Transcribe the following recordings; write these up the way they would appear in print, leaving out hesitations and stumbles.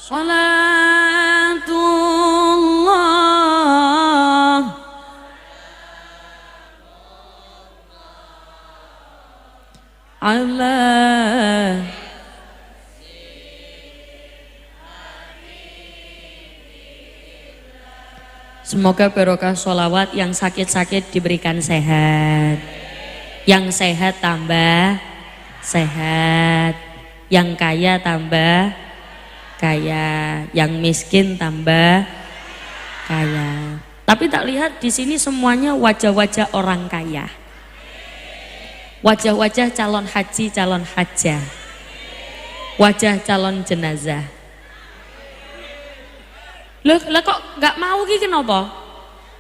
Salatullah ala semoga barokah sholawat, yang sakit-sakit diberikan sehat, yang sehat tambah sehat, yang kaya tambah kaya, yang miskin tambah kaya. Tapi tak lihat di sini semuanya wajah-wajah orang kaya, wajah-wajah calon haji, calon hajjah, wajah calon jenazah. Lah kok nggak mau ki kenapa?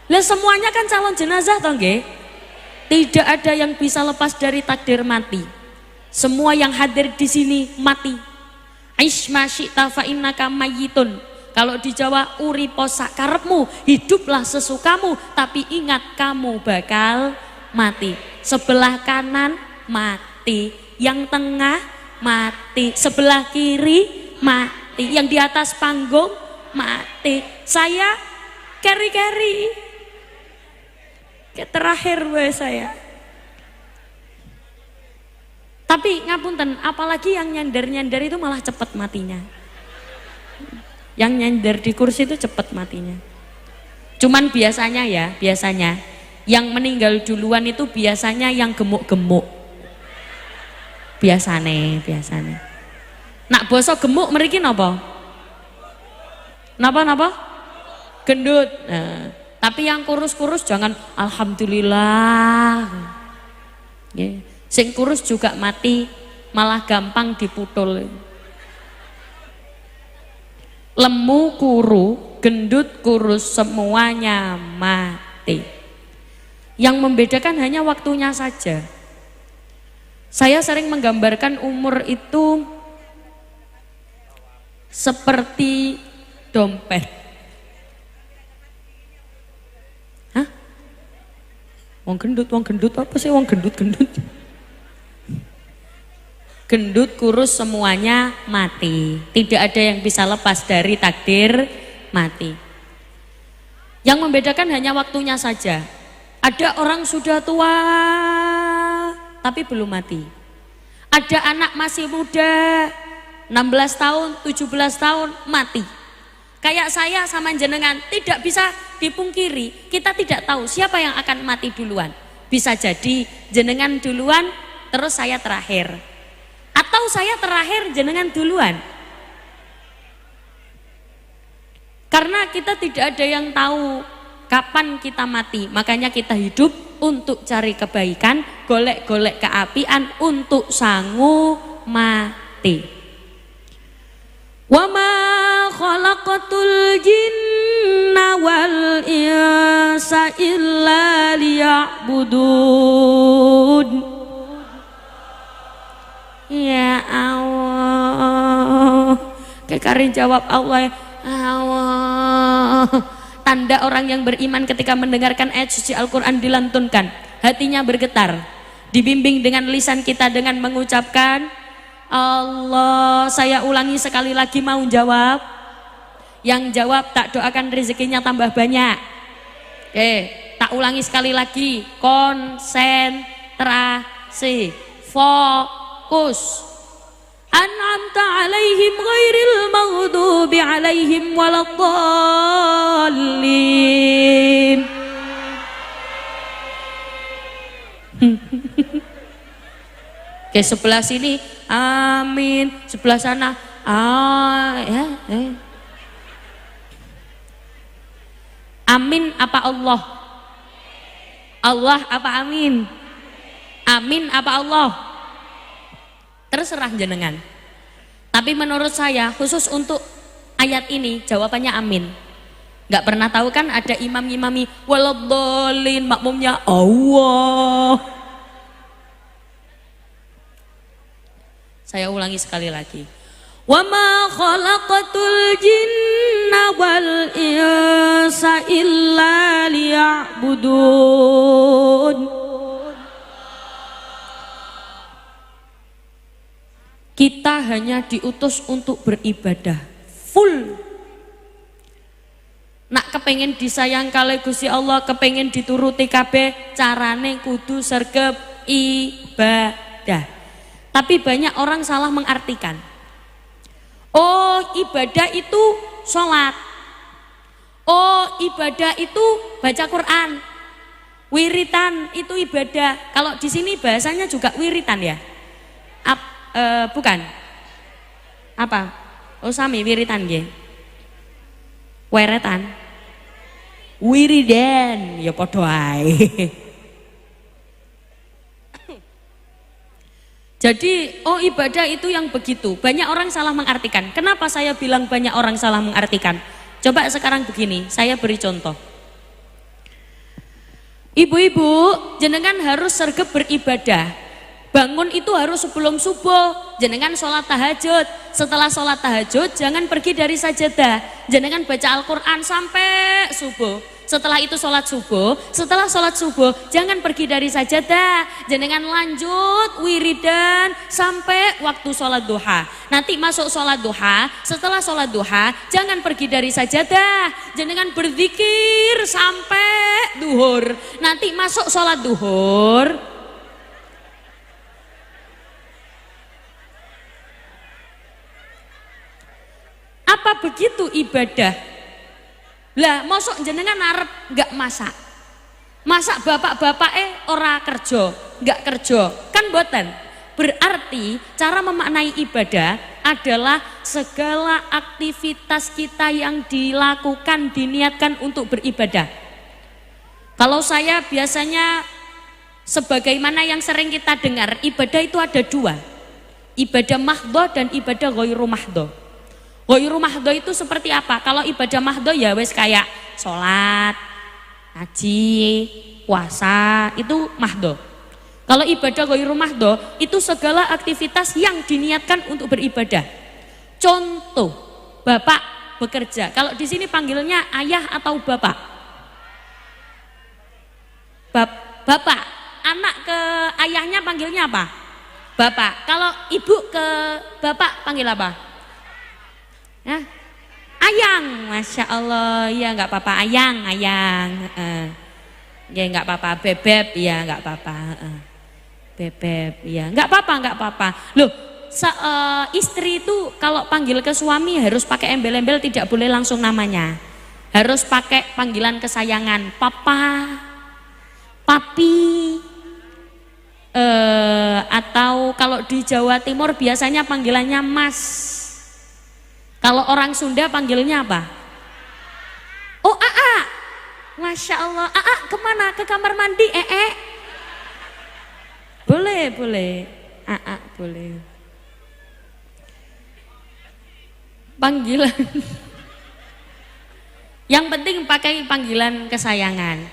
Lah semuanya kan calon jenazah toh nggih? Tidak ada yang bisa lepas dari takdir mati. Semua yang hadir di sini mati. Aish ma syi'ta fa innaka mayyitun. Kalau di Jawa uripo sakarepmu, hiduplah sesukamu, tapi ingat kamu bakal mati. Sebelah kanan mati, yang tengah mati, sebelah kiri mati, yang di atas panggung mati. Saya keri-keri terakhir we saya. Tapi ngapunten, apalagi yang nyandar-nyandar itu malah cepat matinya. Yang nyandar di kursi itu cepat matinya. Cuman biasanya ya, biasanya yang meninggal duluan itu biasanya yang gemuk-gemuk. Biasane. Nak bosok gemuk mriki napa? Napa? Gendut. Nah, tapi yang kurus-kurus jangan alhamdulillah. Yeah. Sing kurus juga mati, malah gampang diputul. Lemu kuru, gendut kurus, semuanya mati. Yang membedakan hanya waktunya saja. Saya sering menggambarkan umur itu seperti dompet. Hah? Wong gendut apa sih wong gendut? Gendut kurus semuanya mati. Tidak ada yang bisa lepas dari takdir mati. Yang membedakan hanya waktunya saja. Ada orang sudah tua tapi belum mati. Ada anak masih muda 16 tahun, 17 tahun mati. Kayak saya sama jenengan tidak bisa dipungkiri, kita tidak tahu siapa yang akan mati duluan. Bisa jadi jenengan duluan terus saya terakhir. Atau saya terakhir jenengan duluan. Karena kita tidak ada yang tahu kapan kita mati. Makanya kita hidup untuk cari kebaikan, golek-golek keapian untuk sangu mati. Wa ma khalaqatul jinna wal insa illa liya'budun. Ya Allah. Kekarin jawab Allah, Allah. Tanda orang yang beriman ketika mendengarkan ayat suci Al-Quran dilantunkan, hatinya bergetar, dibimbing dengan lisan kita dengan mengucapkan Allah. Saya ulangi sekali lagi, mau jawab? Yang jawab tak doakan rezekinya tambah banyak. Oke, tak ulangi sekali lagi, konsentrasi, fokus. An'amta alaihim ghairil maghdubi alaihim waladdallin. Oke, sebelah sini amin, sebelah sana amin apa Allah? Allah apa amin? Amin apa Allah? Terserah jenengan. Tapi menurut saya khusus untuk ayat ini jawabannya amin. Gak pernah tahu kan ada imam-imami waladhdallin, makmumnya Allah. Saya ulangi sekali lagi. Wa ma khalaqatul jinna wal insa illa liya'budun. Kita hanya diutus untuk beribadah. full. Nak kepengen disayang kali Gusti Allah, kepengen dituruti kabeh, carane kudu sergep ibadah. Tapi banyak orang salah mengartikan. Oh, ibadah itu sholat. Oh, ibadah itu baca Quran. Wiritan itu ibadah. Kalau di sini bahasanya juga wiritan ya? Bukan. Apa? Oh, sami wiritan nggih. Weretan. Wiridan ya padha ae. Jadi, oh ibadah itu yang begitu. Banyak orang salah mengartikan. Kenapa saya bilang banyak orang salah mengartikan? Coba sekarang begini, saya beri contoh. Ibu-ibu, jenengan harus sergap beribadah. Bangun itu harus sebelum subuh, jenengan sholat tahajud. Setelah sholat tahajud, jangan pergi dari sajadah. Jenengan baca Al-Quran sampai subuh. Setelah itu sholat subuh, setelah sholat subuh, jangan pergi dari sajadah. Jenengan lanjut wiridan sampai waktu sholat duha. Nanti masuk sholat duha, setelah sholat duha, jangan pergi dari sajadah. Jenengan berzikir sampai duhur. Nanti masuk sholat duhur. Apa begitu ibadah? Lah, mosok jenengan arep nggak masak? Masak bapak-bapak ora kerja, nggak kerja, kan boten. Berarti cara memaknai ibadah adalah segala aktivitas kita yang dilakukan, diniatkan untuk beribadah. Kalau saya biasanya sebagaimana yang sering kita dengar, ibadah itu ada dua. Ibadah mahdhah dan ibadah ghairu mahdhah. Ghairu mahdhah itu seperti apa? Kalau ibadah mahdhah ya wes kayak sholat, haji, puasa, itu mahdhah. Kalau ibadah ghairu mahdhah itu segala aktivitas yang diniatkan untuk beribadah. Contoh, bapak bekerja. Kalau di sini panggilnya ayah atau bapak? Bapak. Anak ke ayahnya panggilnya apa? Bapak. Kalau ibu ke bapak panggil apa? Ya, ayang, masya Allah, ya nggak apa-apa, ayang, ya nggak apa-apa, bebek, ya nggak apa-apa, bebek, ya nggak apa-apa. Loh, istri itu kalau panggil ke suami harus pakai embel-embel, tidak boleh langsung namanya, harus pakai panggilan kesayangan, papa, papi, atau kalau di Jawa Timur biasanya panggilannya mas. Kalau orang Sunda panggilnya apa? Oh, Aa. Masya Allah. Aa kemana? Ke kamar mandi? Boleh. Aa boleh. Panggilan. Yang penting pakai panggilan kesayangan.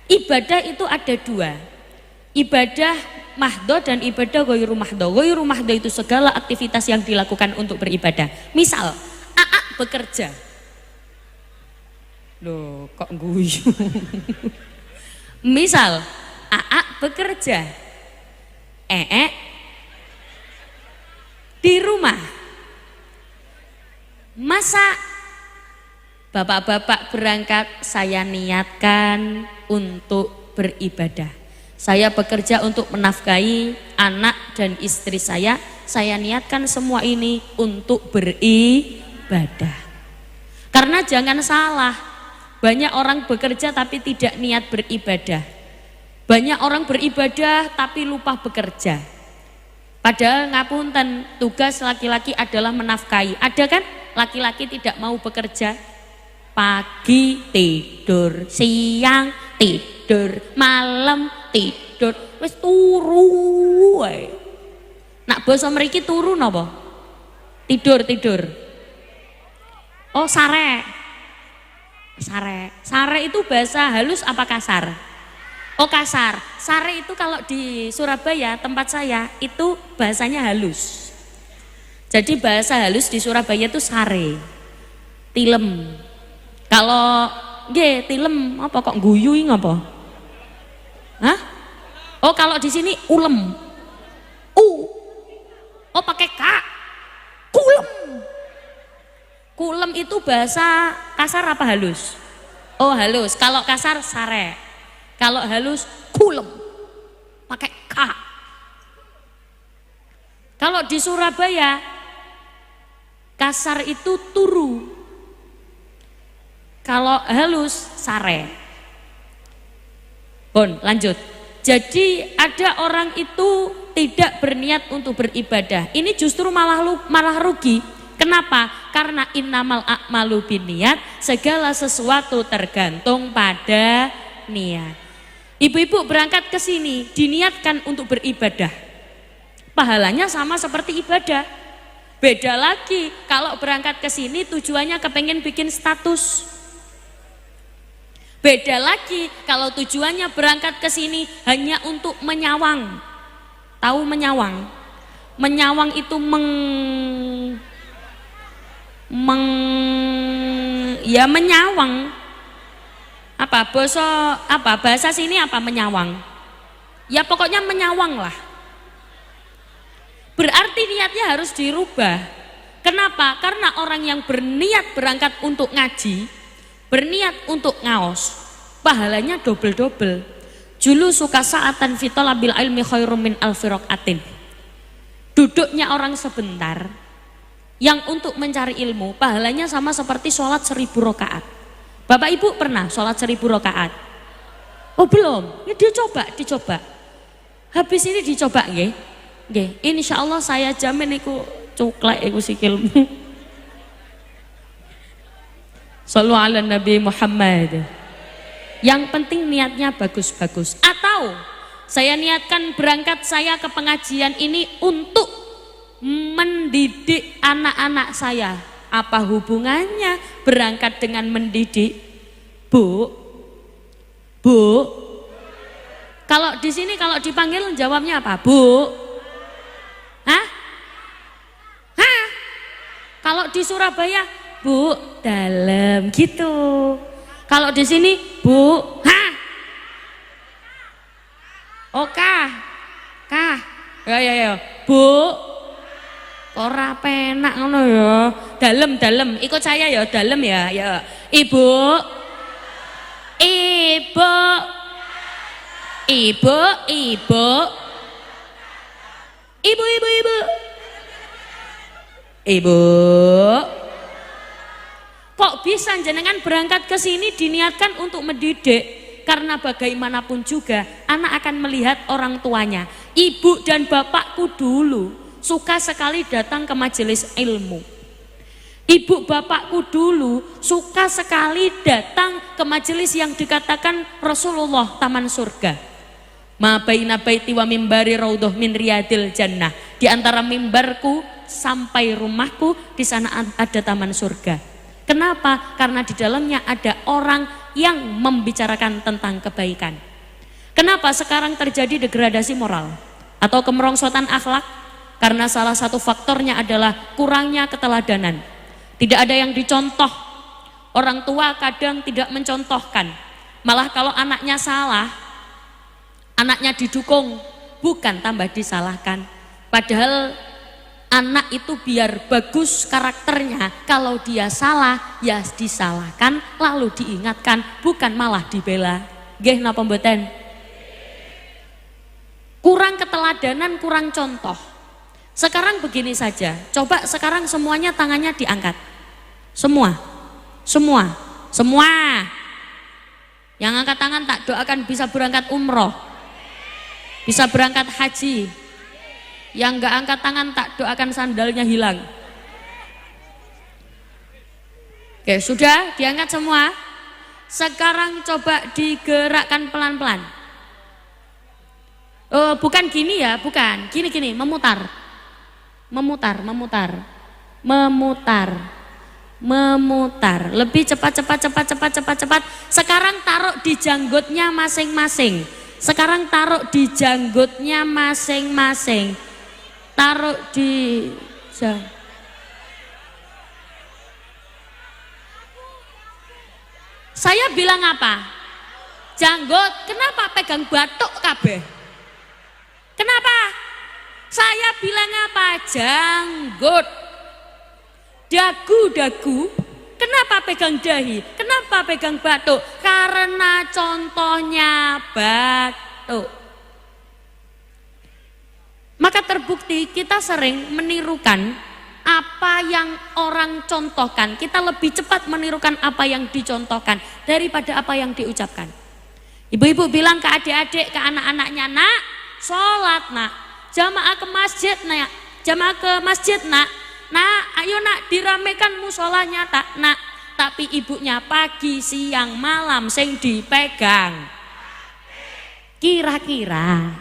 Ibadah itu ada dua. Ibadah mahdhah dan ibadah ghairu mahdhah. Ghairu mahdhah itu segala aktivitas yang dilakukan untuk beribadah. Misal, Aa bekerja. Loh, kok guyu? Misal, Aa bekerja. Di rumah. Masak. Bapak-bapak berangkat, saya niatkan untuk beribadah. Saya bekerja untuk menafkahi anak dan istri saya niatkan semua ini untuk beribadah. Karena jangan salah, banyak orang bekerja tapi tidak niat beribadah. Banyak orang beribadah tapi lupa bekerja. Padahal ngapunten, tugas laki-laki adalah menafkahi. Ada kan laki-laki tidak mau bekerja? Pagi tidur, siang tidur, malam tidur, wis turu wae. Nak basa mriki turu napa? Tidur. Oh, sare. Sare itu bahasa halus apa kasar? Oh, kasar. Sare itu kalau di Surabaya tempat saya itu bahasanya halus. Jadi bahasa halus di Surabaya itu sare. Tilem. Kalau nggih tilem apa kok guyu ngapa? Hah? Oh, kalau di sini ulem. Oh pakai K. Kulem. Kulem itu bahasa kasar apa halus? Oh halus. Kalau kasar sare. Kalau halus kulem. Pakai K. Kalau di Surabaya kasar itu turu. Kalau halus sare. Bon, lanjut. Jadi ada orang itu tidak berniat untuk beribadah. Ini justru malah rugi. Kenapa? Karena innamal a'malu binniyat, segala sesuatu tergantung pada niat. Ibu-ibu berangkat ke sini diniatkan untuk beribadah. Pahalanya sama seperti ibadah. Beda lagi kalau berangkat ke sini tujuannya kepengen bikin status. Beda lagi kalau tujuannya berangkat ke sini hanya untuk menyawang. Tahu menyawang? Menyawang itu ya menyawang. Bahasa sini apa menyawang? Ya pokoknya menyawang lah. Berarti niatnya harus dirubah. Kenapa? Karena orang yang berniat berangkat untuk ngaji, berniat untuk ngaos, pahalanya double-double. Julu suka saatan fitolabil ilmi khairum min alfi raqatin. Duduknya orang sebentar yang untuk mencari ilmu pahalanya sama seperti sholat 1000 rakaat. Bapak Ibu pernah sholat 1000 rakaat? Oh belum? Ya dicoba. Habis ini dicoba nggih. Nggih, insya Allah saya jamin iku cuklek iku sikilmu. Shallu ala Nabi Muhammad. Yang penting niatnya bagus-bagus. Atau saya niatkan berangkat saya ke pengajian ini untuk mendidik anak-anak saya. Apa hubungannya berangkat dengan mendidik? Bu, kalau di sini kalau dipanggil jawabnya apa? Bu, hah? Kalau di Surabaya, Bu, dalam gitu. Kalau di sini, Bu, kah? Ya. Bu, ora penak ngono ya. Dalam. Ikut saya ya, dalam ya. Ya. Ibu. Kok bisa jenengan berangkat ke sini diniatkan untuk mendidik? Karena bagaimanapun juga anak akan melihat orang tuanya. Ibu dan bapakku dulu suka sekali datang ke majelis ilmu. Ibu bapakku dulu suka sekali datang ke majelis yang dikatakan Rasulullah taman surga. Ma baina baiti wa mimbari raudhah min riyadil jannah. Di antara mimbarku sampai rumahku di sana ada taman surga. Kenapa? Karena di dalamnya ada orang yang membicarakan tentang kebaikan. Kenapa sekarang terjadi degradasi moral atau kemerongsotan akhlak? Karena salah satu faktornya adalah kurangnya keteladanan. Tidak ada yang dicontoh. Orang tua kadang tidak mencontohkan. Malah kalau anaknya salah, anaknya didukung, bukan tambah disalahkan. Padahal anak itu biar bagus karakternya, kalau dia salah ya disalahkan lalu diingatkan, bukan malah dibela. Nggih napa mboten? Kurang keteladanan, kurang contoh. Sekarang begini saja, coba sekarang semuanya tangannya diangkat. Semua. Yang angkat tangan tak doakan bisa berangkat umroh, bisa berangkat haji. Yang enggak angkat tangan tak doakan sandalnya hilang. Oke, sudah diangkat semua. Sekarang coba digerakkan pelan-pelan. Bukan gini ya, bukan. Gini, memutar. Lebih cepat. Sekarang taruh di janggutnya masing-masing. Taruh di Saya bilang apa? Janggut. Kenapa pegang batuk kabeh? Kenapa? Saya bilang apa? Janggut. Dagu-dagu, kenapa pegang dahi? Kenapa pegang batuk? Karena contohnya batuk. Maka terbukti kita sering menirukan apa yang orang contohkan. Kita lebih cepat menirukan apa yang dicontohkan daripada apa yang diucapkan. Ibu-ibu bilang ke adik-adik, ke anak-anaknya, nak, sholat nak, jamaah ke masjid nak, jamaah ke masjid nak, ayo nak diramekan musolanya tak nak. Tapi ibunya pagi, siang, malam sing dipegang. Kira-kira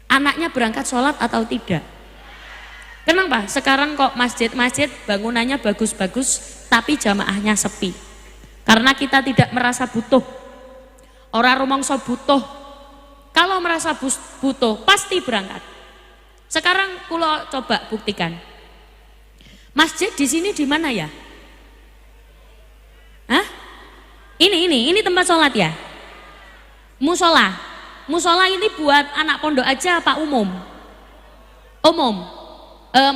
anaknya berangkat sholat atau tidak? Kenapa? Sekarang kok masjid-masjid bangunannya bagus-bagus tapi jamaahnya sepi. Karena kita tidak merasa butuh. Orang rumangsa butuh. Kalau merasa butuh pasti berangkat. Sekarang kulo coba buktikan. Masjid di sini di mana ya? Hah? Ini tempat sholat ya? Musola. Musola ini buat anak pondok aja apa umum? Umum.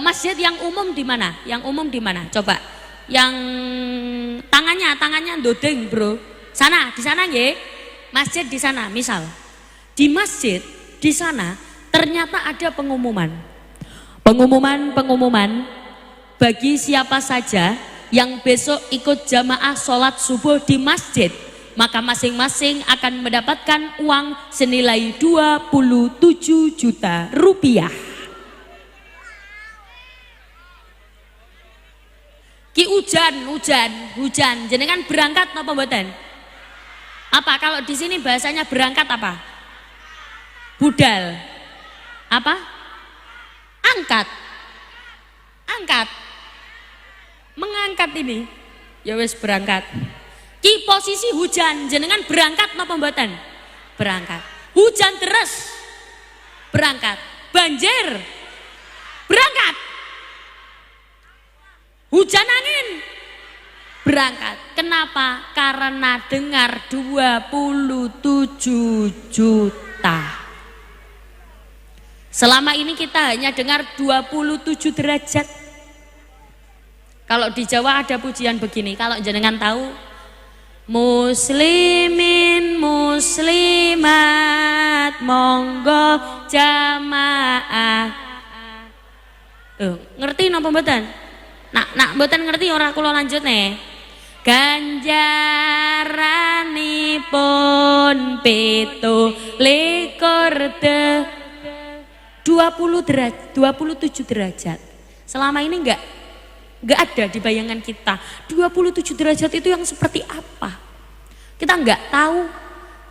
Masjid yang umum di mana? Yang umum di mana? Coba. Yang tangannya ndodeng, Bro. Sana, di sana nggih. Masjid di sana, misal. Di masjid di sana ternyata ada pengumuman. Pengumuman bagi siapa saja yang besok ikut jamaah sholat subuh di masjid, maka masing-masing akan mendapatkan uang senilai 27 juta rupiah. Ki hujan, jenengan berangkat napa mboten? Apa kalau di sini bahasanya berangkat apa? Budal. Apa? Angkat. Mengangkat ini. Ya wis berangkat. Ki posisi hujan, jenengan berangkat napa mboten? Berangkat. Hujan deres. Berangkat. Banjir. Berangkat. Hujan angin. Berangkat. Kenapa? Karena dengar 27 juta. Selama ini kita hanya dengar 27 derajat. Kalau di Jawa ada pujian begini, kalau jenengan tahu, muslimin muslimat monggo jamaah. Ngerti napa mboten? Nak mboten ngerti ora kula lanjut nih. Ganjaranipun 27 derajat. Selama ini enggak ada di bayangan kita. 27 derajat itu yang seperti apa? Kita enggak tahu.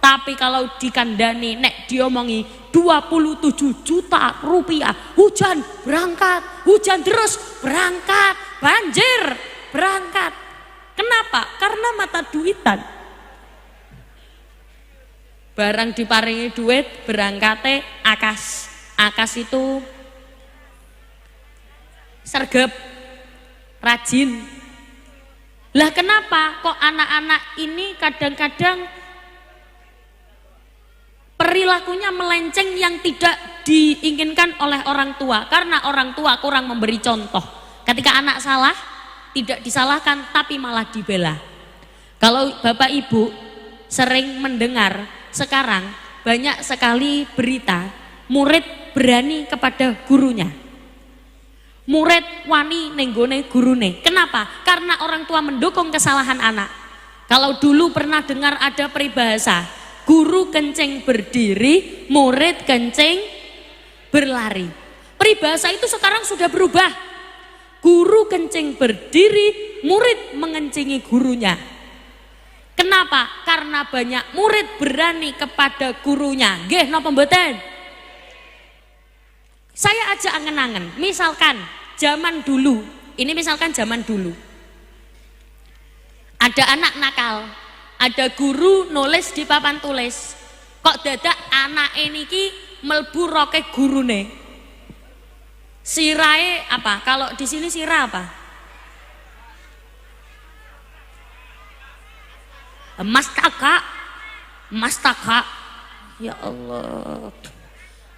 Tapi kalau dikandani, nek diomongi 27 juta rupiah, hujan berangkat, hujan terus berangkat, banjir berangkat. Kenapa? Karena mata duitan. Barang diparingi duit, berangkate akas. Akas itu sergap, rajin. Lah kenapa kok anak-anak ini kadang-kadang perilakunya melenceng yang tidak diinginkan oleh orang tua? Karena orang tua kurang memberi contoh. Ketika anak salah, tidak disalahkan tapi malah dibela. Kalau Bapak Ibu sering mendengar sekarang banyak sekali berita murid berani kepada gurunya. Murid wani nenggone gurune. Kenapa? Karena orang tua mendukung kesalahan anak. Kalau dulu pernah dengar ada peribahasa, guru kencing berdiri, murid kencing berlari. Peribahasa itu sekarang sudah berubah. Guru kencing berdiri, murid mengencingi gurunya. Kenapa? Karena banyak murid berani kepada gurunya. Nggih napa mboten? Saya aja angen-angen, misalkan zaman dulu, ini misalkan zaman dulu. Ada anak nakal, ada guru nulis di papan tulis. Kok dadak anak niki mlebu roke gurune? Sirahe apa? Kalau di sini sirah apa? Mastaka. Ya Allah.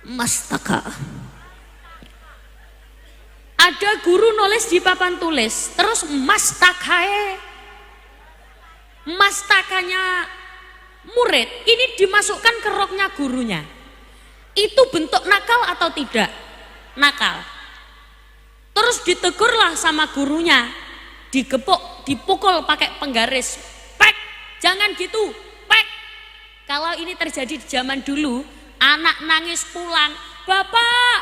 Mastaka. Ada Ada guru nulis di papan tulis, terus mastakanya murid ini dimasukkan ke roknya gurunya. Itu bentuk nakal atau tidak? Nakal. Terus ditegurlah sama gurunya, digepuk, dipukul pakai penggaris, pek, jangan gitu, pek. Kalau ini terjadi di zaman dulu, anak nangis pulang, bapak,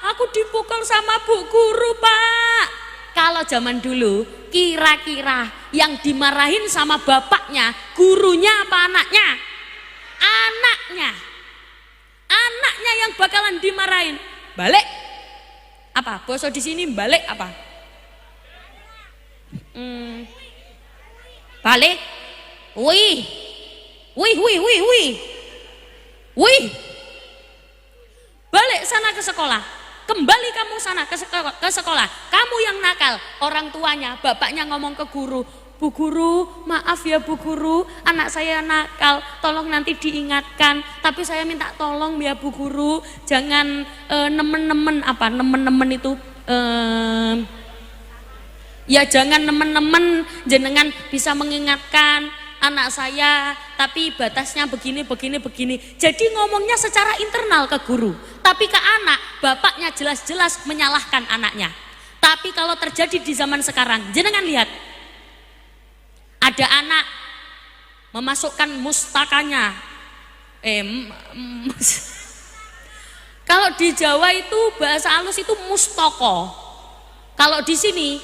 aku dipukul sama bu guru pak. Kalau zaman dulu, kira-kira yang dimarahin sama bapaknya, gurunya apa anaknya? Anaknya yang bakalan dimarahin. Balik. Apa? Boso di sini balik apa? Balik. Wih. Balik sana ke sekolah. Kembali kamu sana ke sekolah. Kamu yang nakal. Orang tuanya, bapaknya ngomong ke guru, Bu guru, maaf ya Bu guru, anak saya nakal, tolong nanti diingatkan. Tapi saya minta tolong ya Bu guru, jangan nemen-nemen itu, ya jangan nemen-nemen, jenengan bisa mengingatkan anak saya, tapi batasnya begini. Jadi ngomongnya secara internal ke guru, tapi ke anak, bapaknya jelas-jelas menyalahkan anaknya. Tapi kalau terjadi di zaman sekarang, jenengan lihat, ada anak memasukkan mustakanya, kalau di Jawa itu bahasa halus itu mustoko. Kalau di sini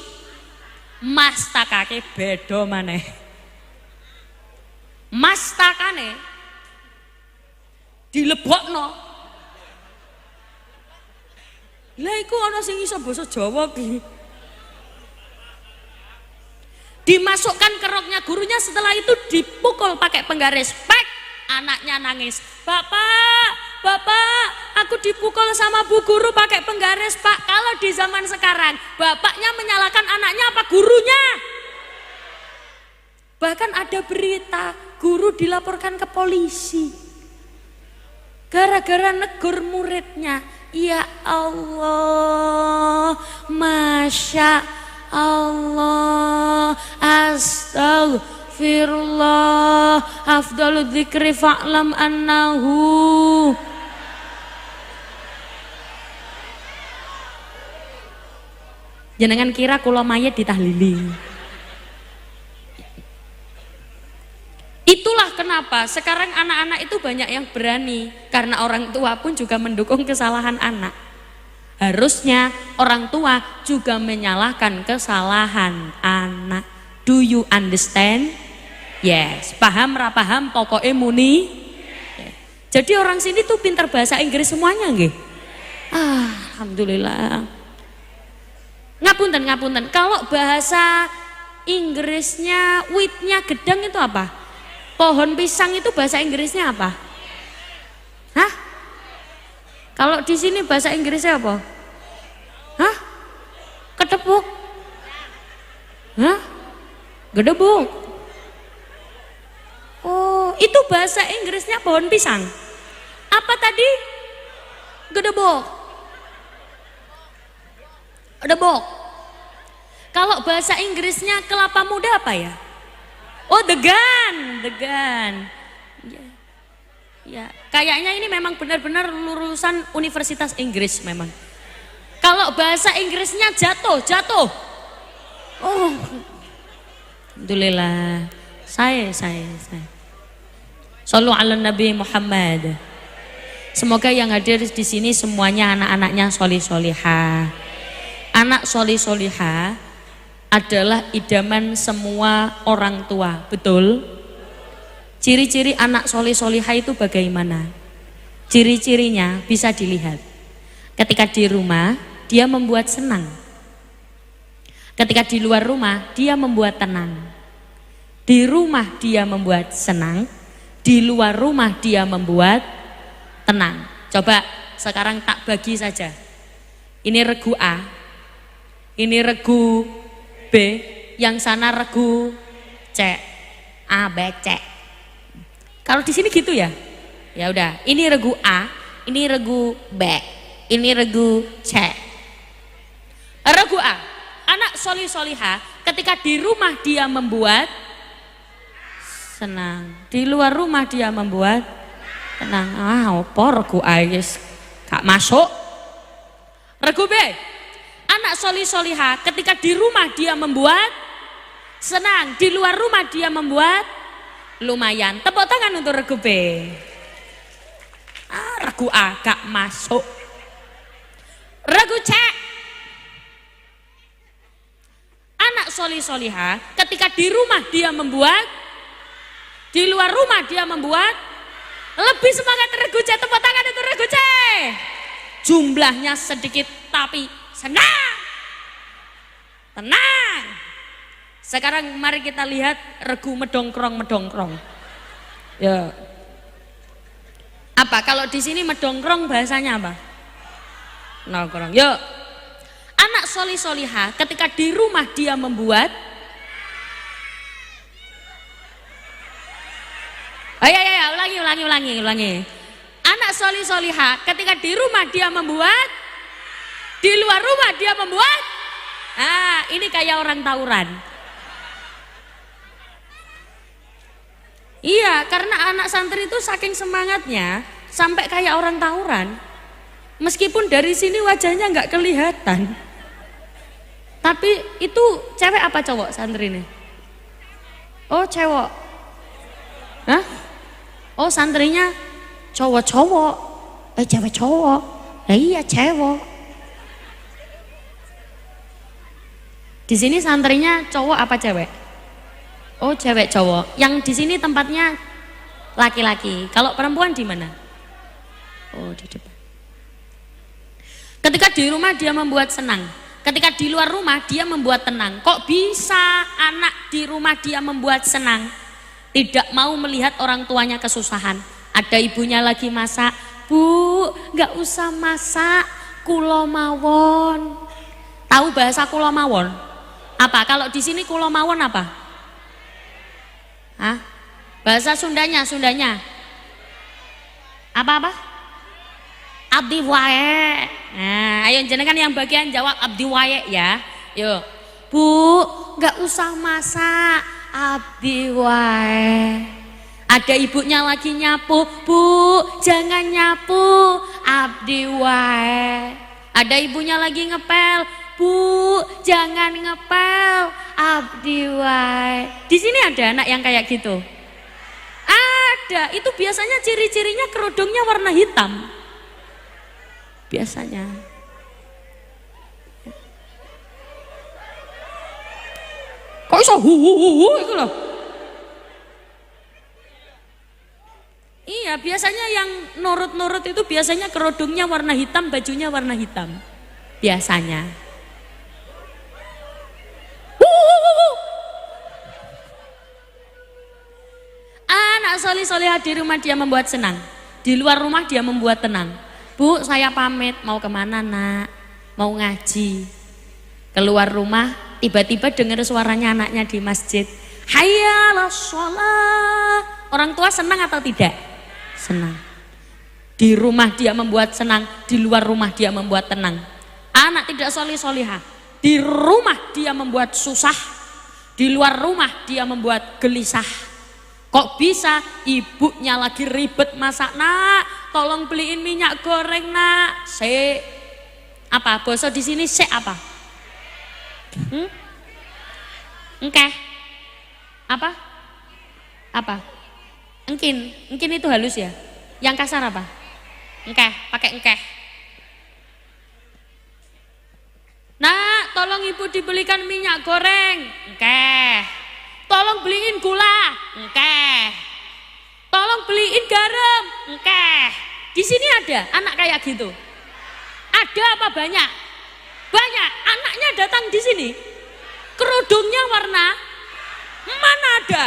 mastakake beda maneh. Mastakane dilebokno. Lah iku ana sing iso basa Jawa ki. Dimasukkan ke roknya gurunya, setelah itu dipukul pakai penggaris, pek, anaknya nangis, bapak, aku dipukul sama bu guru pakai penggaris pak. Kalau di zaman sekarang, bapaknya menyalahkan anaknya apa gurunya? Bahkan ada berita, guru dilaporkan ke polisi, gara-gara negur muridnya. Ya Allah, Masya Allah, astagfirullah, afdalu dzikri fa'lam annahu. Jenengan kira kula mayit ditahlili. Itulah kenapa sekarang anak-anak itu banyak yang berani, karena orang tua pun juga mendukung kesalahan anak. Harusnya orang tua juga menyalahkan kesalahan anak. Do you understand? Yes. Paham ra paham pokoknya muni. Yes. Jadi orang sini tuh pintar bahasa Inggris semuanya nggih. Alhamdulillah. Ngapunten. Kalau bahasa Inggrisnya witnya gedang itu apa? Pohon pisang itu bahasa Inggrisnya apa? Hah? Kalau di sini bahasa Inggrisnya apa? Hah? Ketepuk? Hah? Gedebuk? Oh, itu bahasa Inggrisnya pohon pisang. Apa tadi? Gedebuk. Gedebuk. Kalau bahasa Inggrisnya kelapa muda apa ya? Oh, degan. Ya, kayaknya ini memang benar-benar lulusan Universitas Inggris memang. Kalau bahasa Inggrisnya jatuh. Oh, alhamdulillah. Saya. Shallu ala Nabi Muhammad. Semoga yang hadir di sini semuanya anak-anaknya solih-solihah. Anak solih-solihah adalah idaman semua orang tua, betul? Ciri-ciri anak solih-solihah itu bagaimana? Ciri-cirinya bisa dilihat. Ketika di rumah, dia membuat senang. Ketika di luar rumah, dia membuat tenang. Di rumah dia membuat senang, di luar rumah dia membuat tenang. Coba sekarang tak bagi saja. Ini regu A, ini regu B, yang sana regu C. A, B, C. Kalau di sini gitu ya? Ya udah, ini regu A, ini regu B, ini regu C. solih solihah ketika di rumah dia membuat senang, di luar rumah dia membuat tenang. Apa regu ayes gak masuk. Regu B, anak solih solihah ketika di rumah dia membuat senang, di luar rumah dia membuat lumayan. Tepuk tangan untuk regu B. Regu A gak masuk. Regu C, anak solih solihah ketika di rumah dia membuat, di luar rumah dia membuat lebih semangat. Regu C, tepuk tangan untuk regu C. Jumlahnya sedikit tapi senang, tenang. Sekarang mari kita lihat regu medongkrong. Ya. Apa kalau di sini medongkrong bahasanya apa? Nongkrong. Yuk. Anak solih solihah ketika di rumah dia membuat. Ya, ulangi. Anak solih solihah ketika di rumah dia membuat, di luar rumah dia membuat. Ini kayak orang tawuran. Iya, karena anak santri itu saking semangatnya sampai kayak orang tawuran. Meskipun dari sini wajahnya nggak kelihatan, tapi itu cewek apa cowok santri ini? Oh cewek. Hah? Oh santrinya cowok-cowok. Cewek cowok. Iya cewek. Di sini santrinya cowok apa cewek? Oh cewek cowok. Yang di sini tempatnya laki-laki. Kalau perempuan di mana? Oh di depan. Ketika di rumah dia membuat senang, ketika di luar rumah dia membuat tenang. Kok bisa anak di rumah dia membuat senang? Tidak mau melihat orang tuanya kesusahan. Ada ibunya lagi masak, Bu, nggak usah masak, kulo mawon. Tahu bahasa kulo mawon? Apa? Kalau di sini kulo mawon apa? Hah? Bahasa Sundanya. Apa? Abdi wae. Nah, ayo jenengan yang bagian jawab abdi wae ya. Yuk. Bu, nggak usah masak, abdi wae. Ada ibunya lagi nyapu, Bu, jangan nyapu, abdi wae. Ada ibunya lagi ngepel, Bu, jangan ngepel, abdi wae. Di sini ada anak yang kayak gitu? Ada. Itu biasanya ciri-cirinya kerudungnya warna hitam. Biasanya. Kok iso itu loh. Iya, biasanya yang nurut-nurut itu biasanya kerudungnya warna hitam, bajunya warna hitam. Biasanya. Anak solih solihah di rumah dia membuat senang, di luar rumah dia membuat tenang. Bu, saya pamit, mau kemana nak? Mau ngaji. Keluar rumah, tiba-tiba dengar suaranya anaknya di masjid. Hayya 'alas shalah. Orang tua senang atau tidak? Senang. Di rumah dia membuat senang, di luar rumah dia membuat tenang. Anak tidak solih solihah, di rumah dia membuat susah, di luar rumah dia membuat gelisah. Kok bisa? Ibunya lagi ribet masak, nak, tolong beliin minyak goreng nak. Apa? Bahasa di sini apa? Engkeh. Apa? Engkin itu halus ya. Yang kasar apa? Engkeh, pakai engkeh. Nak, tolong ibu dibelikan minyak goreng. Engkeh. Tolong beliin gula. Engkeh. Tolong beliin garam. Engkeh. Di sini ada anak kayak gitu. Ada apa banyak? Banyak. Anaknya datang di sini. Kerudungnya warna mana ada?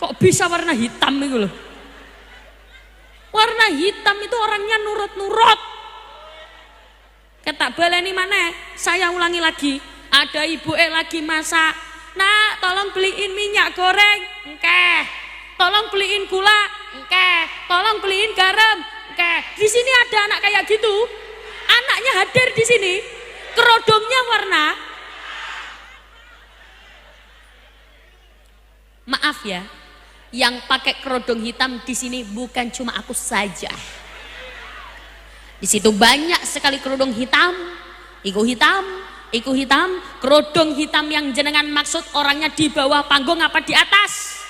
Kok bisa warna hitam itu loh? Warna hitam itu orangnya nurut-nurut. Ketak baleni mana? Saya ulangi lagi. Ada ibu lagi masak. Nak, tolong beliin minyak goreng. Engkeh. Tolong beliin gula. Engkeh. Tolong beliin garam. Engkeh. Di sini ada anak kayak gitu. Anaknya hadir di sini. Kerodongnya warna Maaf ya, yang pakai kerudung hitam di sini bukan cuma aku saja. Di situ banyak sekali kerudung hitam, iku hitam, kerudung hitam yang jenengan maksud orangnya di bawah panggung apa di atas?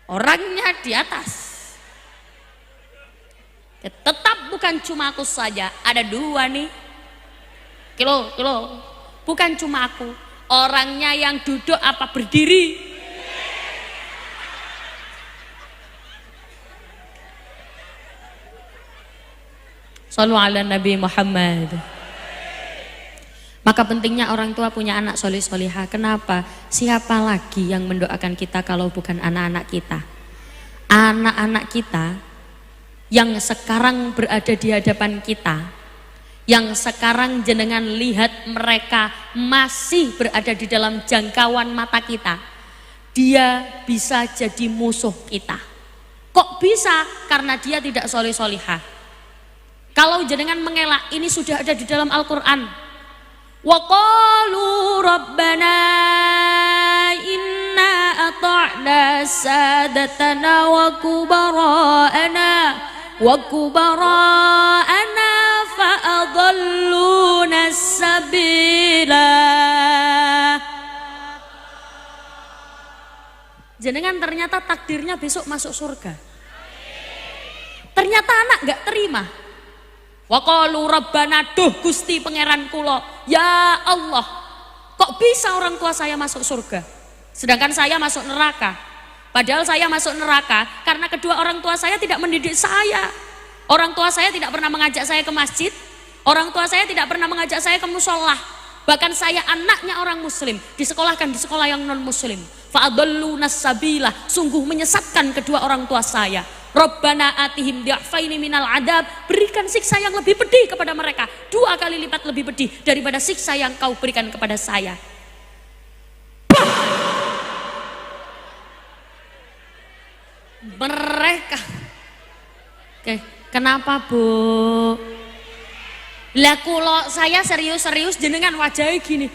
Orangnya di atas. Tetap bukan cuma aku saja, ada dua nih. Kilo, bukan cuma aku. Orangnya yang duduk apa berdiri? Shallu ala Nabi Muhammad. Maka pentingnya orang tua punya anak solih solihah. Kenapa? Siapa lagi yang mendoakan kita kalau bukan anak-anak kita? Anak-anak kita yang sekarang berada di hadapan kita, yang sekarang jenengan lihat mereka masih berada di dalam jangkauan mata kita, dia bisa jadi musuh kita. Kok bisa? Karena dia tidak solih solihah. Kalau jenengan mengelak, ini sudah ada di dalam Al-Quran. Wa qalu rabbana inna ata'na sadatana wa kubara'ana fa'adalluna sabila. Jenengan ternyata takdirnya besok masuk surga. Ternyata anak gak terima. Wa qalu rabbana, duh Gusti pangeran kula, ya Allah, kok bisa orang tua saya masuk surga sedangkan saya masuk neraka? Padahal saya masuk neraka karena kedua orang tua saya tidak mendidik saya. Orang tua saya tidak pernah mengajak saya ke masjid, orang tua saya tidak pernah mengajak saya ke musola. Bahkan saya anaknya orang muslim, disekolahkan di sekolah yang non muslim. Fa'adalluna sabila, sungguh menyesatkan kedua orang tua saya. Rabbana atihim di'afaini minal adab, berikan siksa yang lebih pedih kepada mereka, 2 kali lipat lebih pedih daripada siksa yang kau berikan kepada saya. Mereka, oke, kenapa Bu? Lah kulo saya serius-serius jenengan wajahnya gini.